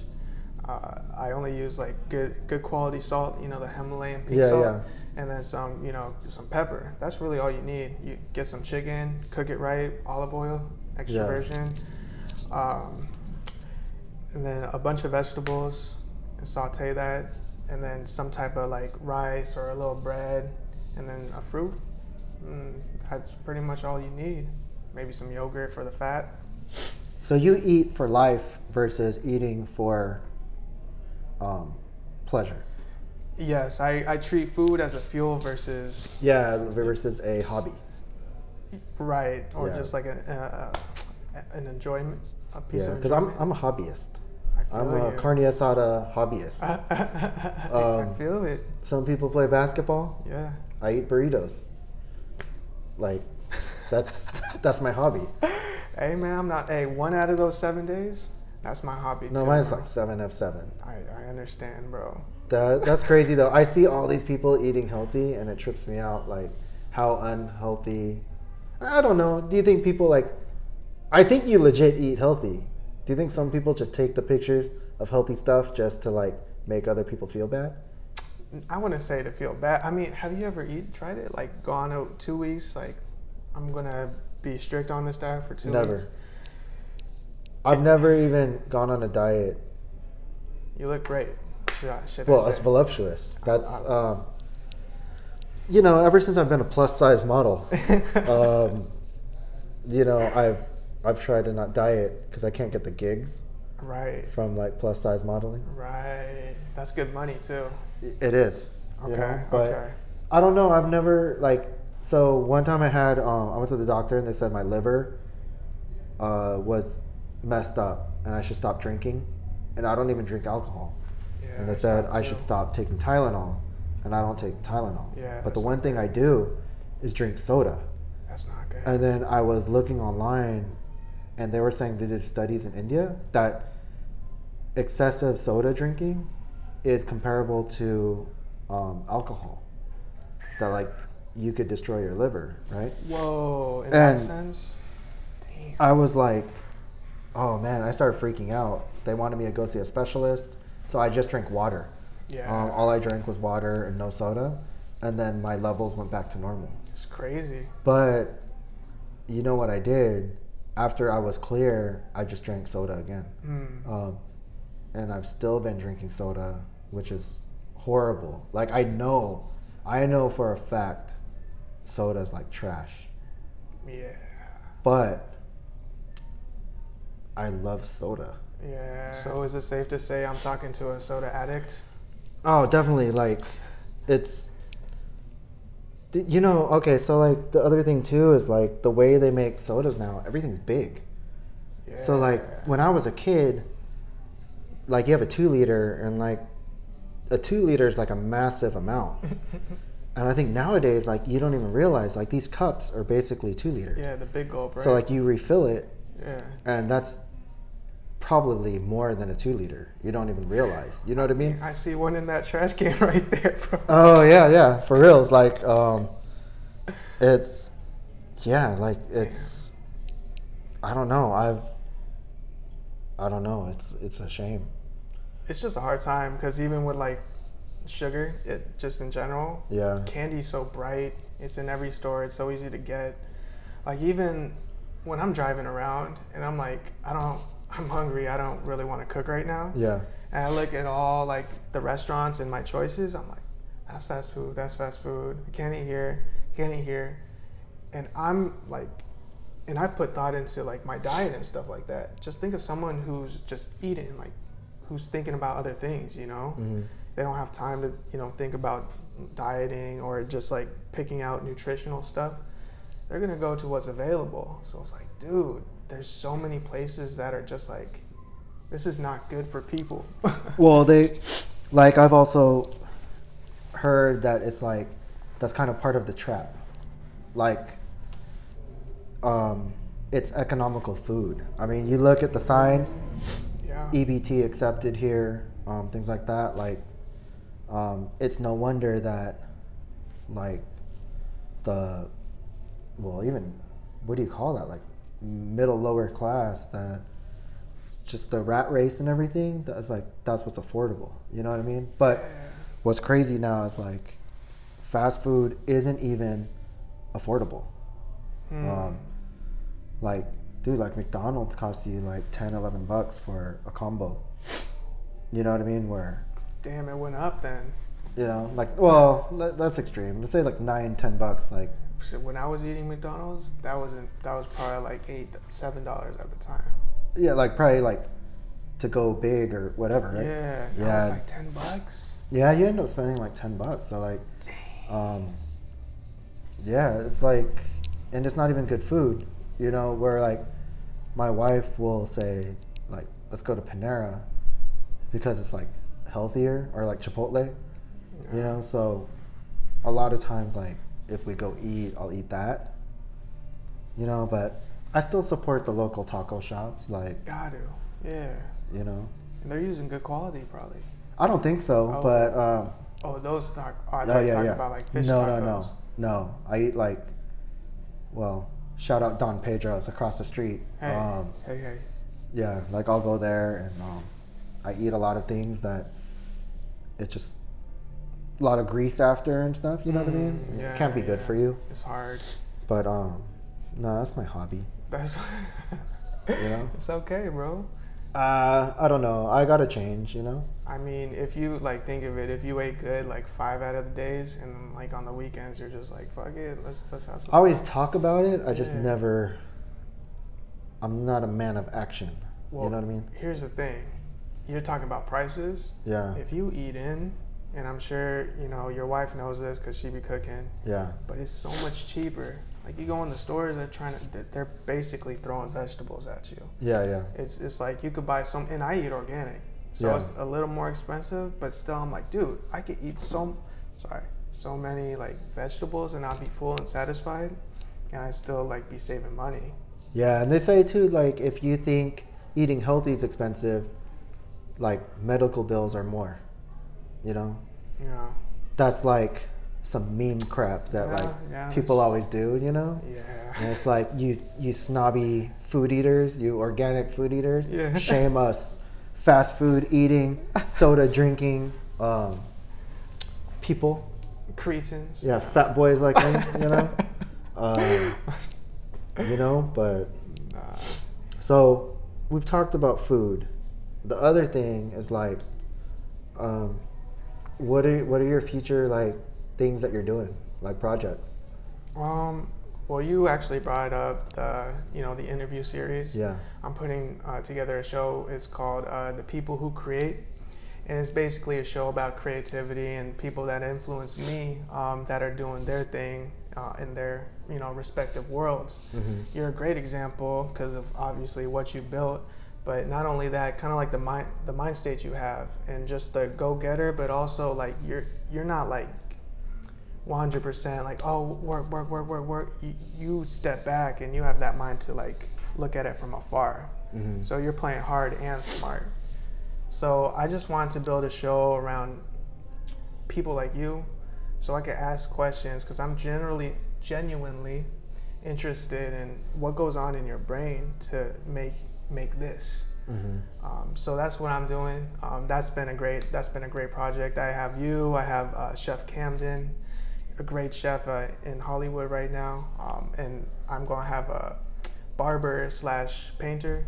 I only use like good quality salt, you know, the Himalayan pink salt, and then some, you know, some pepper. That's really all you need. You get some chicken, cook it right, olive oil, extra virgin, and then a bunch of vegetables, and saute that, and then some type of like rice or a little bread, and then a fruit. That's pretty much all you need. Maybe some yogurt for the fat. So you eat for life versus eating for pleasure. Yes, I treat food as a fuel versus Yeah, versus a hobby. right, or Yeah. just like an enjoyment, a piece Yeah, of because enjoyment. I'm a hobbyist. I feel I'm a you. carne asada hobbyist. I feel it. Some people play basketball. Yeah. I eat burritos. Like, that's my hobby. Hey man, I'm not. Hey, 1 out of those 7 days, that's my hobby No, too. mine's Man. like 7 of 7. I understand, bro. That's crazy though. I see all these people eating healthy, and it trips me out. Like how unhealthy. I don't know. Do you think people like? I think you legit eat healthy. Do you think some people just take the pictures of healthy stuff just to like make other people feel bad? I wouldn't say to feel bad. I mean, have you ever tried it? Like gone out 2 weeks? Like, I'm gonna be strict on this diet for 2 weeks. Never. I've never even gone on a diet. You look great. Should I Well, say? it's voluptuous. That's you know, ever since I've been a plus size model, you know, I've tried to not diet because I can't get the gigs Right. from like plus size modeling. Right. That's good money too. It is. You Okay. know? But Okay. I don't know. I've never like. So one time I went to the doctor and they said my liver was messed up and I should stop drinking, and I don't even drink alcohol. Yeah. And they I said stopped I too. should stop taking Tylenol, and I don't take Tylenol. Yeah, But the that's one not thing good. I do is drink soda. That's not good. And then I was looking online, and they were saying they did studies in India that excessive soda drinking is comparable to alcohol. That like you could destroy your liver, right? Whoa. In And that sense. Damn. I was like, oh man, I started freaking out. They wanted me to go see a specialist, so I just drank water. Yeah. All I drank was water and no soda, and then my levels went back to normal. It's crazy. But you know what I did? After I was clear, I just drank soda again. And I've still been drinking soda, which is horrible. Like I know for a fact soda's like trash. Yeah. But I love soda. Yeah. So is it safe to say I'm talking to a soda addict? Oh, definitely. Like, it's, you know, okay, so like the other thing too is like the way they make sodas now, everything's big. Yeah. So like when I was a kid, like you have a 2 liter, and like a 2 liter is like a massive amount. And I think nowadays, like you don't even realize like these cups are basically 2 liters. Yeah, the big gulp, right? So like you refill it, Yeah. and that's probably more than a 2 liter. You don't even realize. You know what I mean? I see one in that trash can right there, bro. Oh yeah, for real. It's like it's like it's I don't know. I don't know. It's a shame. It's just a hard time because even with like sugar, it just in general, Yeah. candy's so bright. It's in every store. It's so easy to get. Like even when I'm driving around and I'm like, I'm hungry. I don't really want to cook right now. Yeah. And I look at all like the restaurants and my choices. I'm like, that's fast food. That's fast food. I can't eat here. Can't eat here. And I'm like, and I've put thought into like my diet and stuff like that. Just think of someone who's just eating, like, who's thinking about other things. You know, they don't have time to think about dieting or just like picking out nutritional stuff. They're gonna go to what's available. So it's like, dude, there's so many places that are just like, this is not good for people. Well, like I've also heard that it's like that's kind of part of the trap. Like it's economical food. I mean, you look at the signs, Yeah. EBT accepted here, things like that. Like it's no wonder that like even what do you call that, like middle lower class, that just the rat race and everything, that's what's affordable, you know what I mean? But what's crazy now is like fast food isn't even affordable. Like dude, like McDonald's costs you like $10-11 for a combo, you know what I mean? Where Damn, it went up then. like, well, that's extreme. Let's say like $9-10. Like So when I was eating McDonald's, that was probably like $7 at the time. yeah, like probably like to go big or whatever, right? Yeah, that Yeah. was like $10. Yeah, you end up spending like $10. So like, yeah, it's like, and it's not even good food, you know, where like my wife will say like, let's go to Panera because it's like healthier, or like Chipotle, you know. So a lot of times like if we go eat, I'll eat that, you know, but I still support the local taco shops, like, Got to. Yeah. you know. And they're using good quality probably. I don't think so, Oh. but Oh, those tacos. Oh, I oh thought you were yeah, talking yeah. about like fish No, tacos. no. I eat like, well, shout out Don Pedro's across the street. Hey, hey. Yeah, like I'll go there and I eat a lot of things that it's just a lot of grease after and stuff. You know what I mean? Yeah, It can't be good for you. It's hard. But no, that's my hobby. That's. You know? It's okay, bro. I don't know. I gotta change. You know? I mean, if you like think of it, if you ate good like 5 out of the days, and then like on the weekends you're just like, fuck it, let's have some. I always talk about it. I just Yeah. never. I'm not a man of action. Well, you know what I mean? Here's the thing. You're talking about prices. Yeah. If you eat in, and I'm sure you know your wife knows this because she be cooking. Yeah. But it's so much cheaper. Like you go in the stores, they're basically throwing vegetables at you. Yeah, yeah. It's like you could buy some, and I eat organic, so Yeah. it's a little more expensive, but still I'm like, dude, I could eat so many like vegetables and I'll be full and satisfied, and I still like be saving money. Yeah, and they say too, like if you think eating healthy is expensive, like medical bills are more. You know? Yeah. That's like some meme crap that Yeah, people always do, you know? Yeah. And it's like you snobby food eaters, you organic food eaters, Yeah. shame us fast food eating, soda drinking people. Cretins. Yeah, fat boys like me, you know? You know, but Nah. so we've talked about food. The other thing is like, what are your future like things that you're doing, like projects? Well, you actually brought up the interview series. Yeah. I'm putting together a show. It's called The People Who Create, and it's basically a show about creativity and people that influence me that are doing their thing in their respective worlds. Mm-hmm. You're a great example because of obviously what you built, but not only that, kind of like the mind state you have and just the go-getter, but also like you're not like 100% like, oh, work. You step back and you have that mind to like look at it from afar. Mm-hmm. So you're playing hard and smart. So I just wanted to build a show around people like you, so I could ask questions, because I'm genuinely interested in what goes on in your brain to make this. Mm-hmm. So that's what I'm doing. That's been a great project. I have you. I have Chef Camden, a great chef in Hollywood right now, and I'm gonna have a barber/painter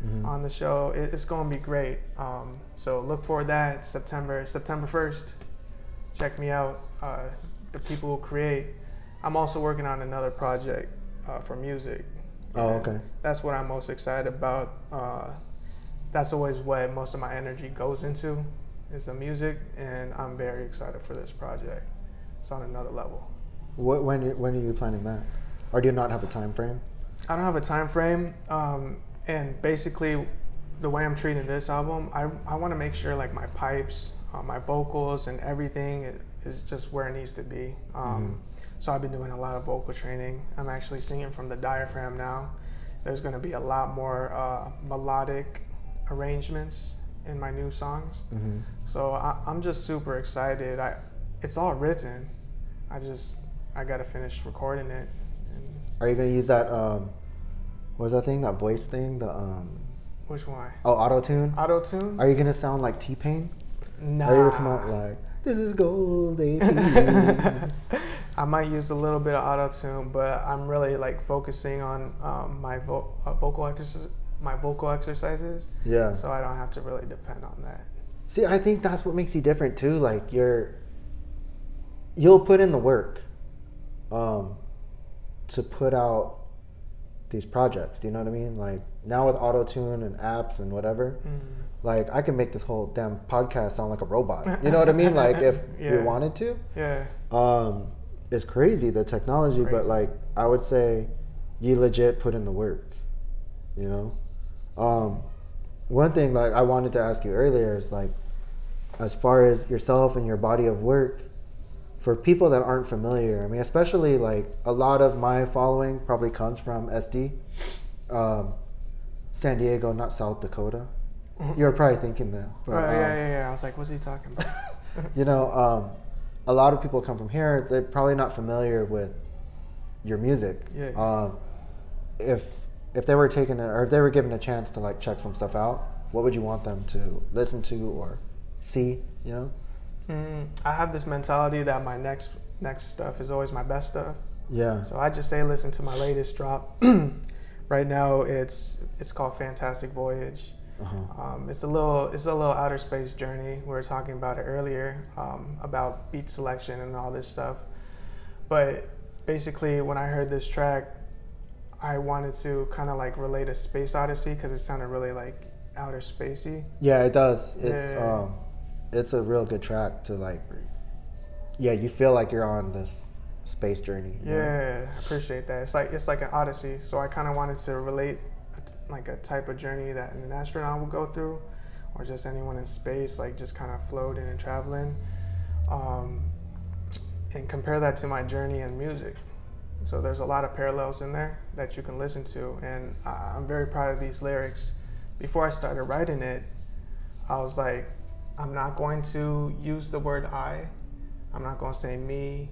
Mm-hmm. on the show. It's gonna be great. So look for that September 1st. Check me out. The People Who Create. I'm also working on another project for music. Oh, And okay. That's what I'm most excited about. That's always what most of my energy goes into, is the music, and I'm very excited for this project. It's on another level. When are you planning that? Or do you not have a time frame? I don't have a time frame, and basically the way I'm treating this album, I want to make sure like my pipes, my vocals, and everything is just where it needs to be. So I've been doing a lot of vocal training. I'm actually singing from the diaphragm now. There's going to be a lot more melodic arrangements in my new songs. Mm-hmm. So I'm just super excited. It's all written. I got to finish recording it. Are you gonna use that what was that thing? That voice thing? Which one? Oh, auto-tune? Auto-tune? Are you gonna sound like T-Pain? Nah. Are you gonna come out like, this is GoldAP? I might use a little bit of auto-tune, but I'm really like focusing on my vocal exercises. Yeah. So I don't have to really depend on that. See, I think that's what makes you different too. Like you'll put in the work to put out these projects. Do you know what I mean? Like now with auto-tune and apps and whatever, like I can make this whole damn podcast sound like a robot. You know what I mean? Like if we wanted to. Yeah. It's crazy, the technology, but like I would say you legit put in the work, you know? One thing like I wanted to ask you earlier is like, as far as yourself and your body of work, for people that aren't familiar, I mean, especially like a lot of my following probably comes from SD, San Diego, not South Dakota. You're probably thinking that. But, yeah. I was like, what's he talking about? You know, a lot of people come from here. They're probably not familiar with your music. Yeah. If they were taken or if they were given a chance to like check some stuff out, what would you want them to listen to or see? You know? I have this mentality that my next stuff is always my best stuff. Yeah. So I just say listen to my latest drop. Right now it's called Fantastic Voyage. It's a little outer space journey. We were talking about it earlier, about beat selection and all this stuff. But basically, when I heard this track, I wanted to kind of like relate a space odyssey because it sounded really like outer spacey. Yeah, it does. It's a real good track to like. Yeah, you feel like you're on this space journey. Yeah, I appreciate that. It's like an odyssey. So I kind of wanted to relate like a type of journey that an astronaut would go through, or just anyone in space, like just kind of floating and traveling, and compare that to my journey in music. So there's a lot of parallels in there that you can listen to, and I'm very proud of these lyrics. Before I started writing it, I was like, I'm not going to use the word I. I'm not going to say me.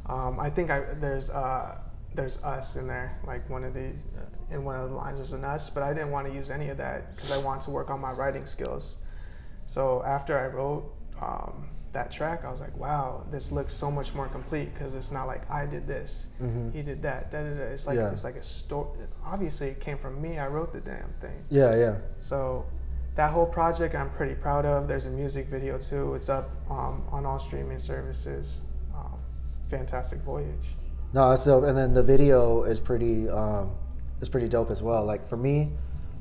I think there's us in there, like in one of the lines there's an us, but I didn't want to use any of that because I wanted to work on my writing skills. So after I wrote that track, I was like, wow, this looks so much more complete because it's not like I did this, he did that, It's like it's like a story. Obviously, it came from me. I wrote the damn thing. Yeah. So that whole project I'm pretty proud of. There's a music video too. It's up on all streaming services. Fantastic Voyage. No, that's dope. And then the video is pretty dope as well. Like for me,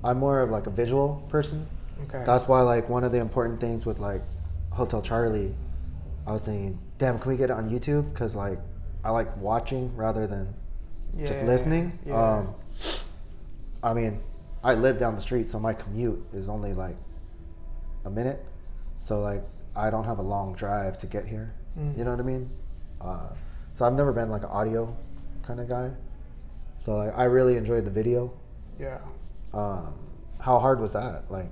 I'm more of like a visual person. Okay. That's why like one of the important things with like Hotel Charlie, I was thinking, damn, can we get it on YouTube? Because like I like watching rather than just listening. Yeah. I mean, I live down the street, so my commute is only like a minute. So like I don't have a long drive to get here. You know what I mean? So I've never been like an audio kind of guy. So like I really enjoyed the video. Yeah. How hard was that? Like,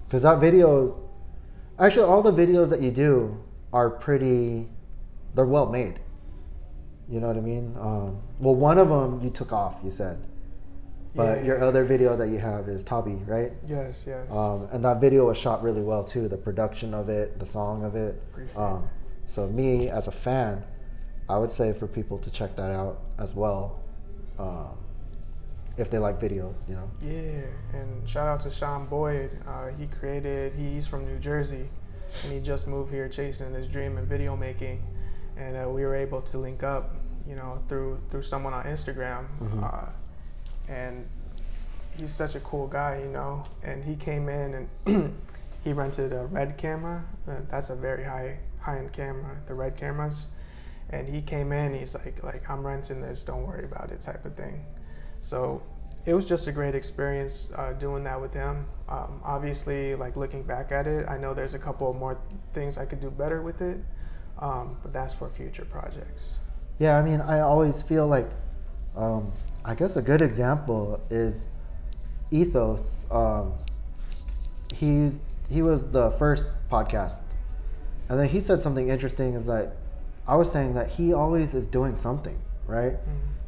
because that video, actually all the videos that you do are they're well made. You know what I mean? Well, one of them you took off, you said. But your other video that you have is Tabi, right? Yes. And that video was shot really well too. The production of it, the song of it. So me as a fan, I would say for people to check that out as well, if they like videos, you know. Yeah, and shout out to Sean Boyd. He's from New Jersey, and he just moved here chasing his dream in video making, and we were able to link up, you know, through someone on Instagram, and he's such a cool guy, you know. And he came in and he rented a Red camera. That's a very high-end camera, the Red cameras. And he came in, he's like I'm renting this, don't worry about it, type of thing. So it was just a great experience doing that with him. Obviously, like looking back at it, I know there's a couple more things I could do better with it, but that's for future projects. Yeah, I mean, I always feel like, I guess a good example is Ethos. He was the first podcast, and then he said something interesting is that I was saying that he always is doing something, right?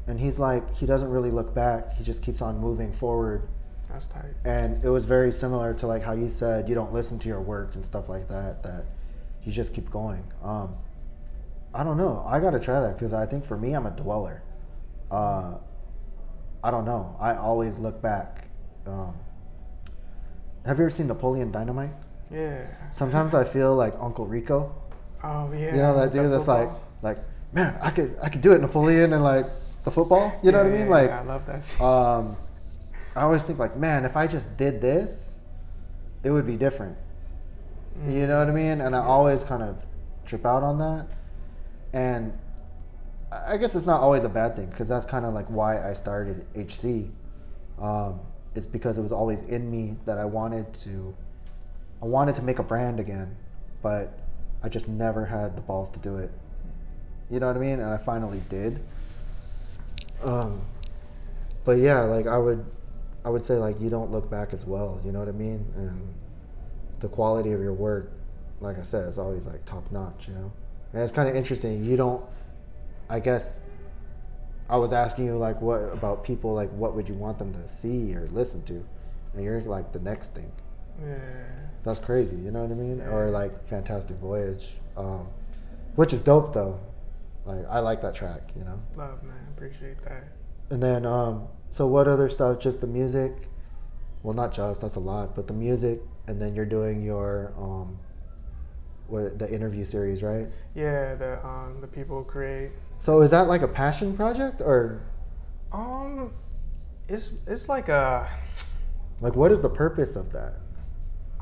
And he's like, he doesn't really look back. He just keeps on moving forward. That's tight. And it was very similar to like how you said you don't listen to your work and stuff like that, that you just keep going. I don't know. I got to try that because I think for me, I'm a dweller. I don't know. I always look back. Have you ever seen Napoleon Dynamite? Yeah. Sometimes I feel like Uncle Rico. Oh yeah. You know that dude that's like, man, I could do it, Napoleon, and like the football. You know what I mean? Like, I love that scene. I always think like, man, if I just did this, it would be different. You know what I mean? And I always kind of trip out on that. And I guess it's not always a bad thing, because that's kind of like why I started HC. It's because it was always in me that I wanted to make a brand again, but I just never had the balls to do it. You know what I mean? And I finally did. But yeah, like I would say like you don't look back as well. You know what I mean? And the quality of your work, like I said, is always like top notch. You know, and it's kind of interesting. You don't. I guess I was asking you like what about people, like what would you want them to see or listen to, and you're like the next thing. Yeah. That's crazy. You know what I mean? Yeah. Or like Fantastic Voyage, which is dope though. Like I like that track. You know. Love, man. Appreciate that. And then so what other stuff? Just the music? Well, not just, that's a lot, but the music, and then you're doing your the interview series, right? Yeah, the people create. So is that like a passion project, or It's like a. like what is the purpose of that?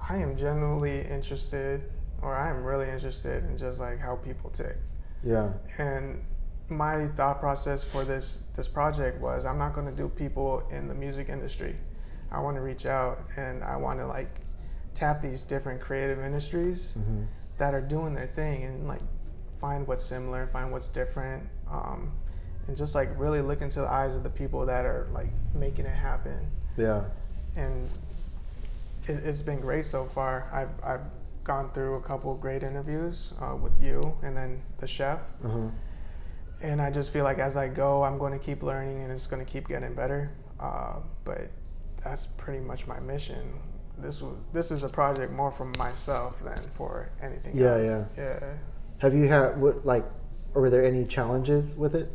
I am genuinely interested, or I am really interested in just like how people tick. Yeah. And my thought process for this project was, I'm not going to do people in the music industry. I want to reach out and I want to like tap these different creative industries that are doing their thing, and like find what's similar, find what's different, and just like really look into the eyes of the people that are like making it happen. Yeah. And it's been great so far. I've gone through a couple of great interviews with you and then the chef. And I just feel like as I go, I'm going to keep learning and it's going to keep getting better. But that's pretty much my mission. This is a project more for myself than for anything else. Yeah. Have you had or were there any challenges with it,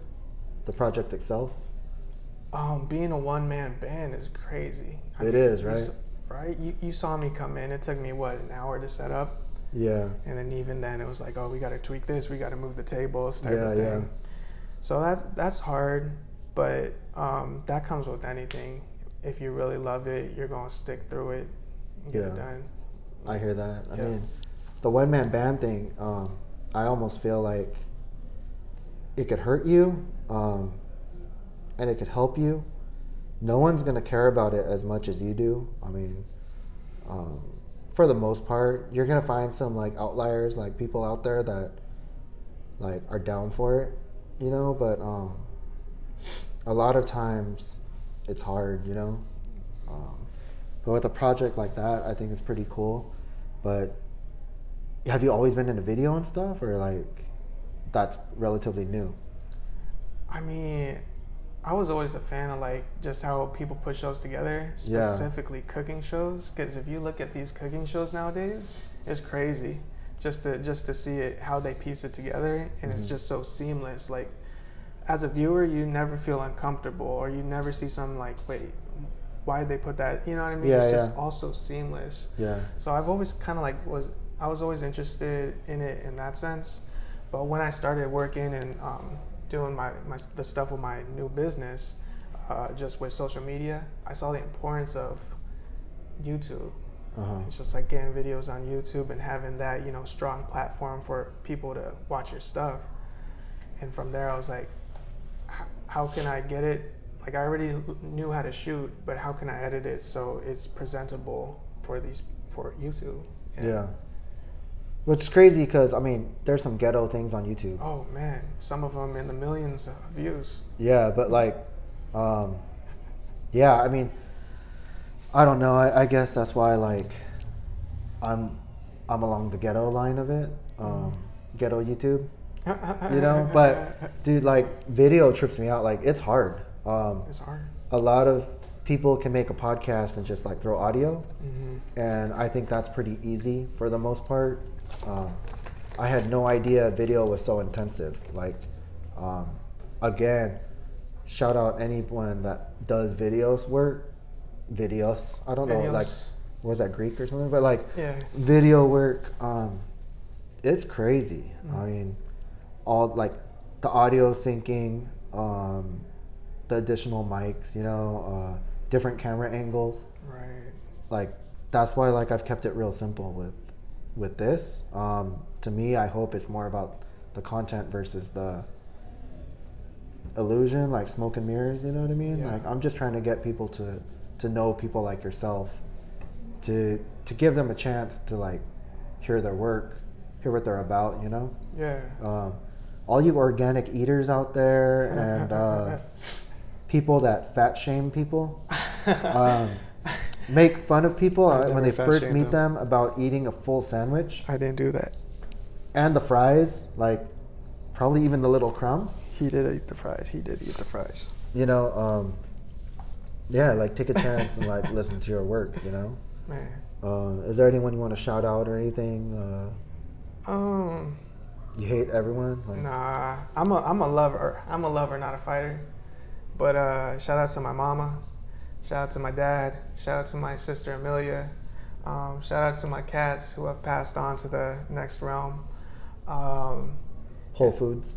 the project itself? Being a one-man band is crazy. It is, right? Right? You saw me come in. It took me an hour to set up. Yeah. And then even then, it was like, oh, we got to tweak this. We got to move the tables, type of thing. Yeah. So that's hard, but that comes with anything. If you really love it, you're gonna stick through it and get it done. I hear that. I mean, the one-man band thing, I almost feel like it could hurt you, and it could help you. No one's gonna care about it as much as you do. I mean, for the most part, you're gonna find some like outliers, like people out there that like are down for it, you know. But a lot of times it's hard, you know. But with a project like that, I think it's pretty cool. But have you always been into video and stuff, or like that's relatively new? I mean, I was always a fan of like just how people put shows together, specifically cooking shows. Because if you look at these cooking shows nowadays, it's crazy. Just to see it, how they piece it together, and it's just so seamless. Like as a viewer, you never feel uncomfortable, or you never see something like, wait, why did they put that? You know what I mean? It's just also seamless. Yeah. So I've always kind of like I was always interested in it in that sense. But when I started working and doing the stuff with my new business, just with social media, I saw the importance of YouTube. It's just like getting videos on YouTube and having that, you know, strong platform for people to watch your stuff. And from there, I was like, how can I get it? Like I already knew how to shoot, but how can I edit it so it's presentable for YouTube? Yeah. Which is crazy because I mean, there's some ghetto things on YouTube. Oh man, some of them in the millions of views. Yeah, but like, yeah, I mean, I don't know. I guess that's why like, I'm along the ghetto line of it. Ghetto YouTube. You know, but dude, like video trips me out. Like it's hard. It's hard. A lot of people can make a podcast and just like throw audio, and I think that's pretty easy for the most part. I had no idea video was so intensive. Like, again, shout out anyone that does videos. I don't know, like, was that Greek or something? But like, video work, it's crazy. I mean, all like the audio syncing, the additional mics, you know, different camera angles. Right. Like that's why like I've kept it real simple with this. To me, I hope it's more about the content versus the illusion, like smoke and mirrors. You know what I mean? Yeah. Like I'm just trying to get people to know people like yourself, to give them a chance to like hear their work, hear what they're about. You know? Yeah. All you organic eaters out there and people that fat shame people, make fun of people when they first meet them about eating a full sandwich. I didn't do that. And the fries, like probably even the little crumbs. He did eat the fries. He did eat the fries. You know, yeah, like take a chance and like listen to your work. You know. Man. Is there anyone you want to shout out or anything? You hate everyone? Like, Nah, I'm a lover. I'm a lover, not a fighter. But shout out to my mama. Shout out to my dad. Shout out to my sister Amelia. Shout out to my cats who have passed on to the next realm. Whole Foods.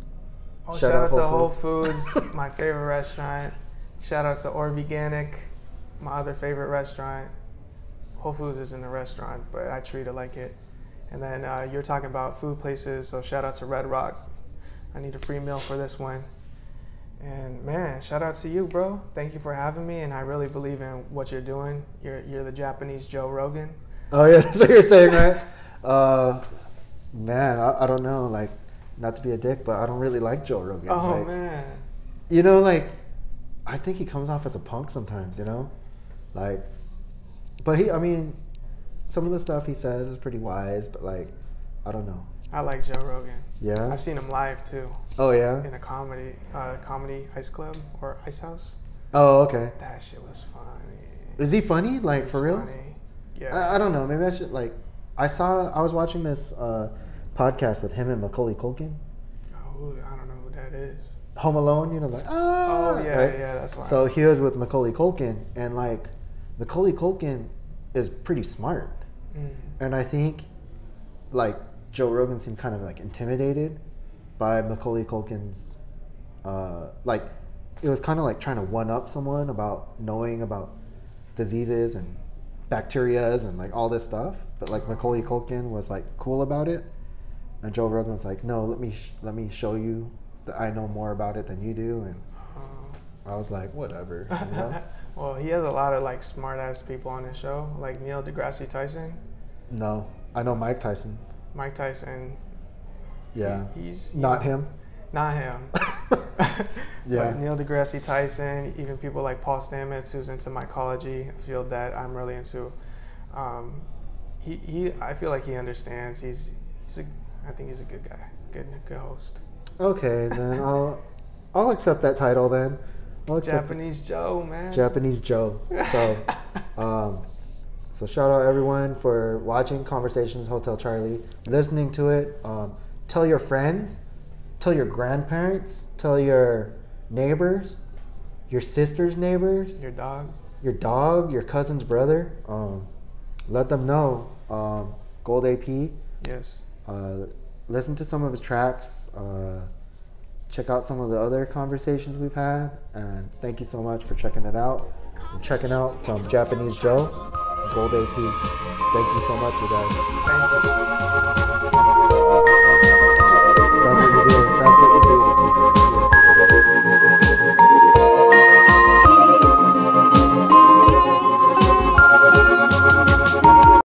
Oh, shout out to Whole Foods, my favorite restaurant. Shout out to Organic, my other favorite restaurant. Whole Foods isn't a restaurant, but I treat it like it. And then you're talking about food places, so shout out to Red Rock. I need a free meal for this one. And man, shout out to you, bro. Thank you for having me, and I really believe in what you're doing. You're the Japanese Joe Rogan. Oh yeah, that's what you're saying, right? Man, I don't know, like, not to be a dick, but I don't really like Joe Rogan. Oh like, man. You know, like, I think he comes off as a punk sometimes, you know? Like, but I mean, some of the stuff he says is pretty wise, but like, I don't know. I like Joe Rogan. Yeah? I've seen him live too. Oh yeah? In a comedy ice club or ice house. Oh, okay. That shit was funny. Is he funny? Like, for real? Yeah. I don't know. Maybe I should, like, I was watching this podcast with him and Macaulay Culkin. Oh, I don't know who that is. Home Alone, you know, like, oh yeah, right? yeah, that's why. So he was with Macaulay Culkin, and like, Macaulay Culkin is pretty smart. And I think, like, Joe Rogan seemed kind of like intimidated by Macaulay Culkin's, like, it was kind of like trying to one up someone about knowing about diseases and bacterias and like all this stuff. But like Macaulay Culkin was like cool about it, and Joe Rogan was like, no, let me show you that I know more about it than you do. And I was like, whatever. You know? Well, he has a lot of like smart ass people on his show, like Neil deGrasse Tyson. No, I know Mike Tyson. Mike Tyson. Yeah. He's not him. Not him. Yeah. But Neil deGrasse Tyson, even people like Paul Stamets, who's into mycology, a field that I'm really into. I feel like he understands. I think he's a good guy, good host. Okay, then I'll accept that title then. Japanese Joe, man. Japanese Joe. So, so shout out everyone for watching Conversations Hotel Charlie, listening to it. Tell your friends, tell your grandparents, tell your neighbors, your sister's neighbors, your dog, your cousin's brother. Let them know. GoldAP. Yes. Listen to some of his tracks. Check out some of the other conversations we've had, and thank you so much for checking it out. I'm checking out from Japanese Joe, GoldAP. Thank you so much, you guys. Thank you.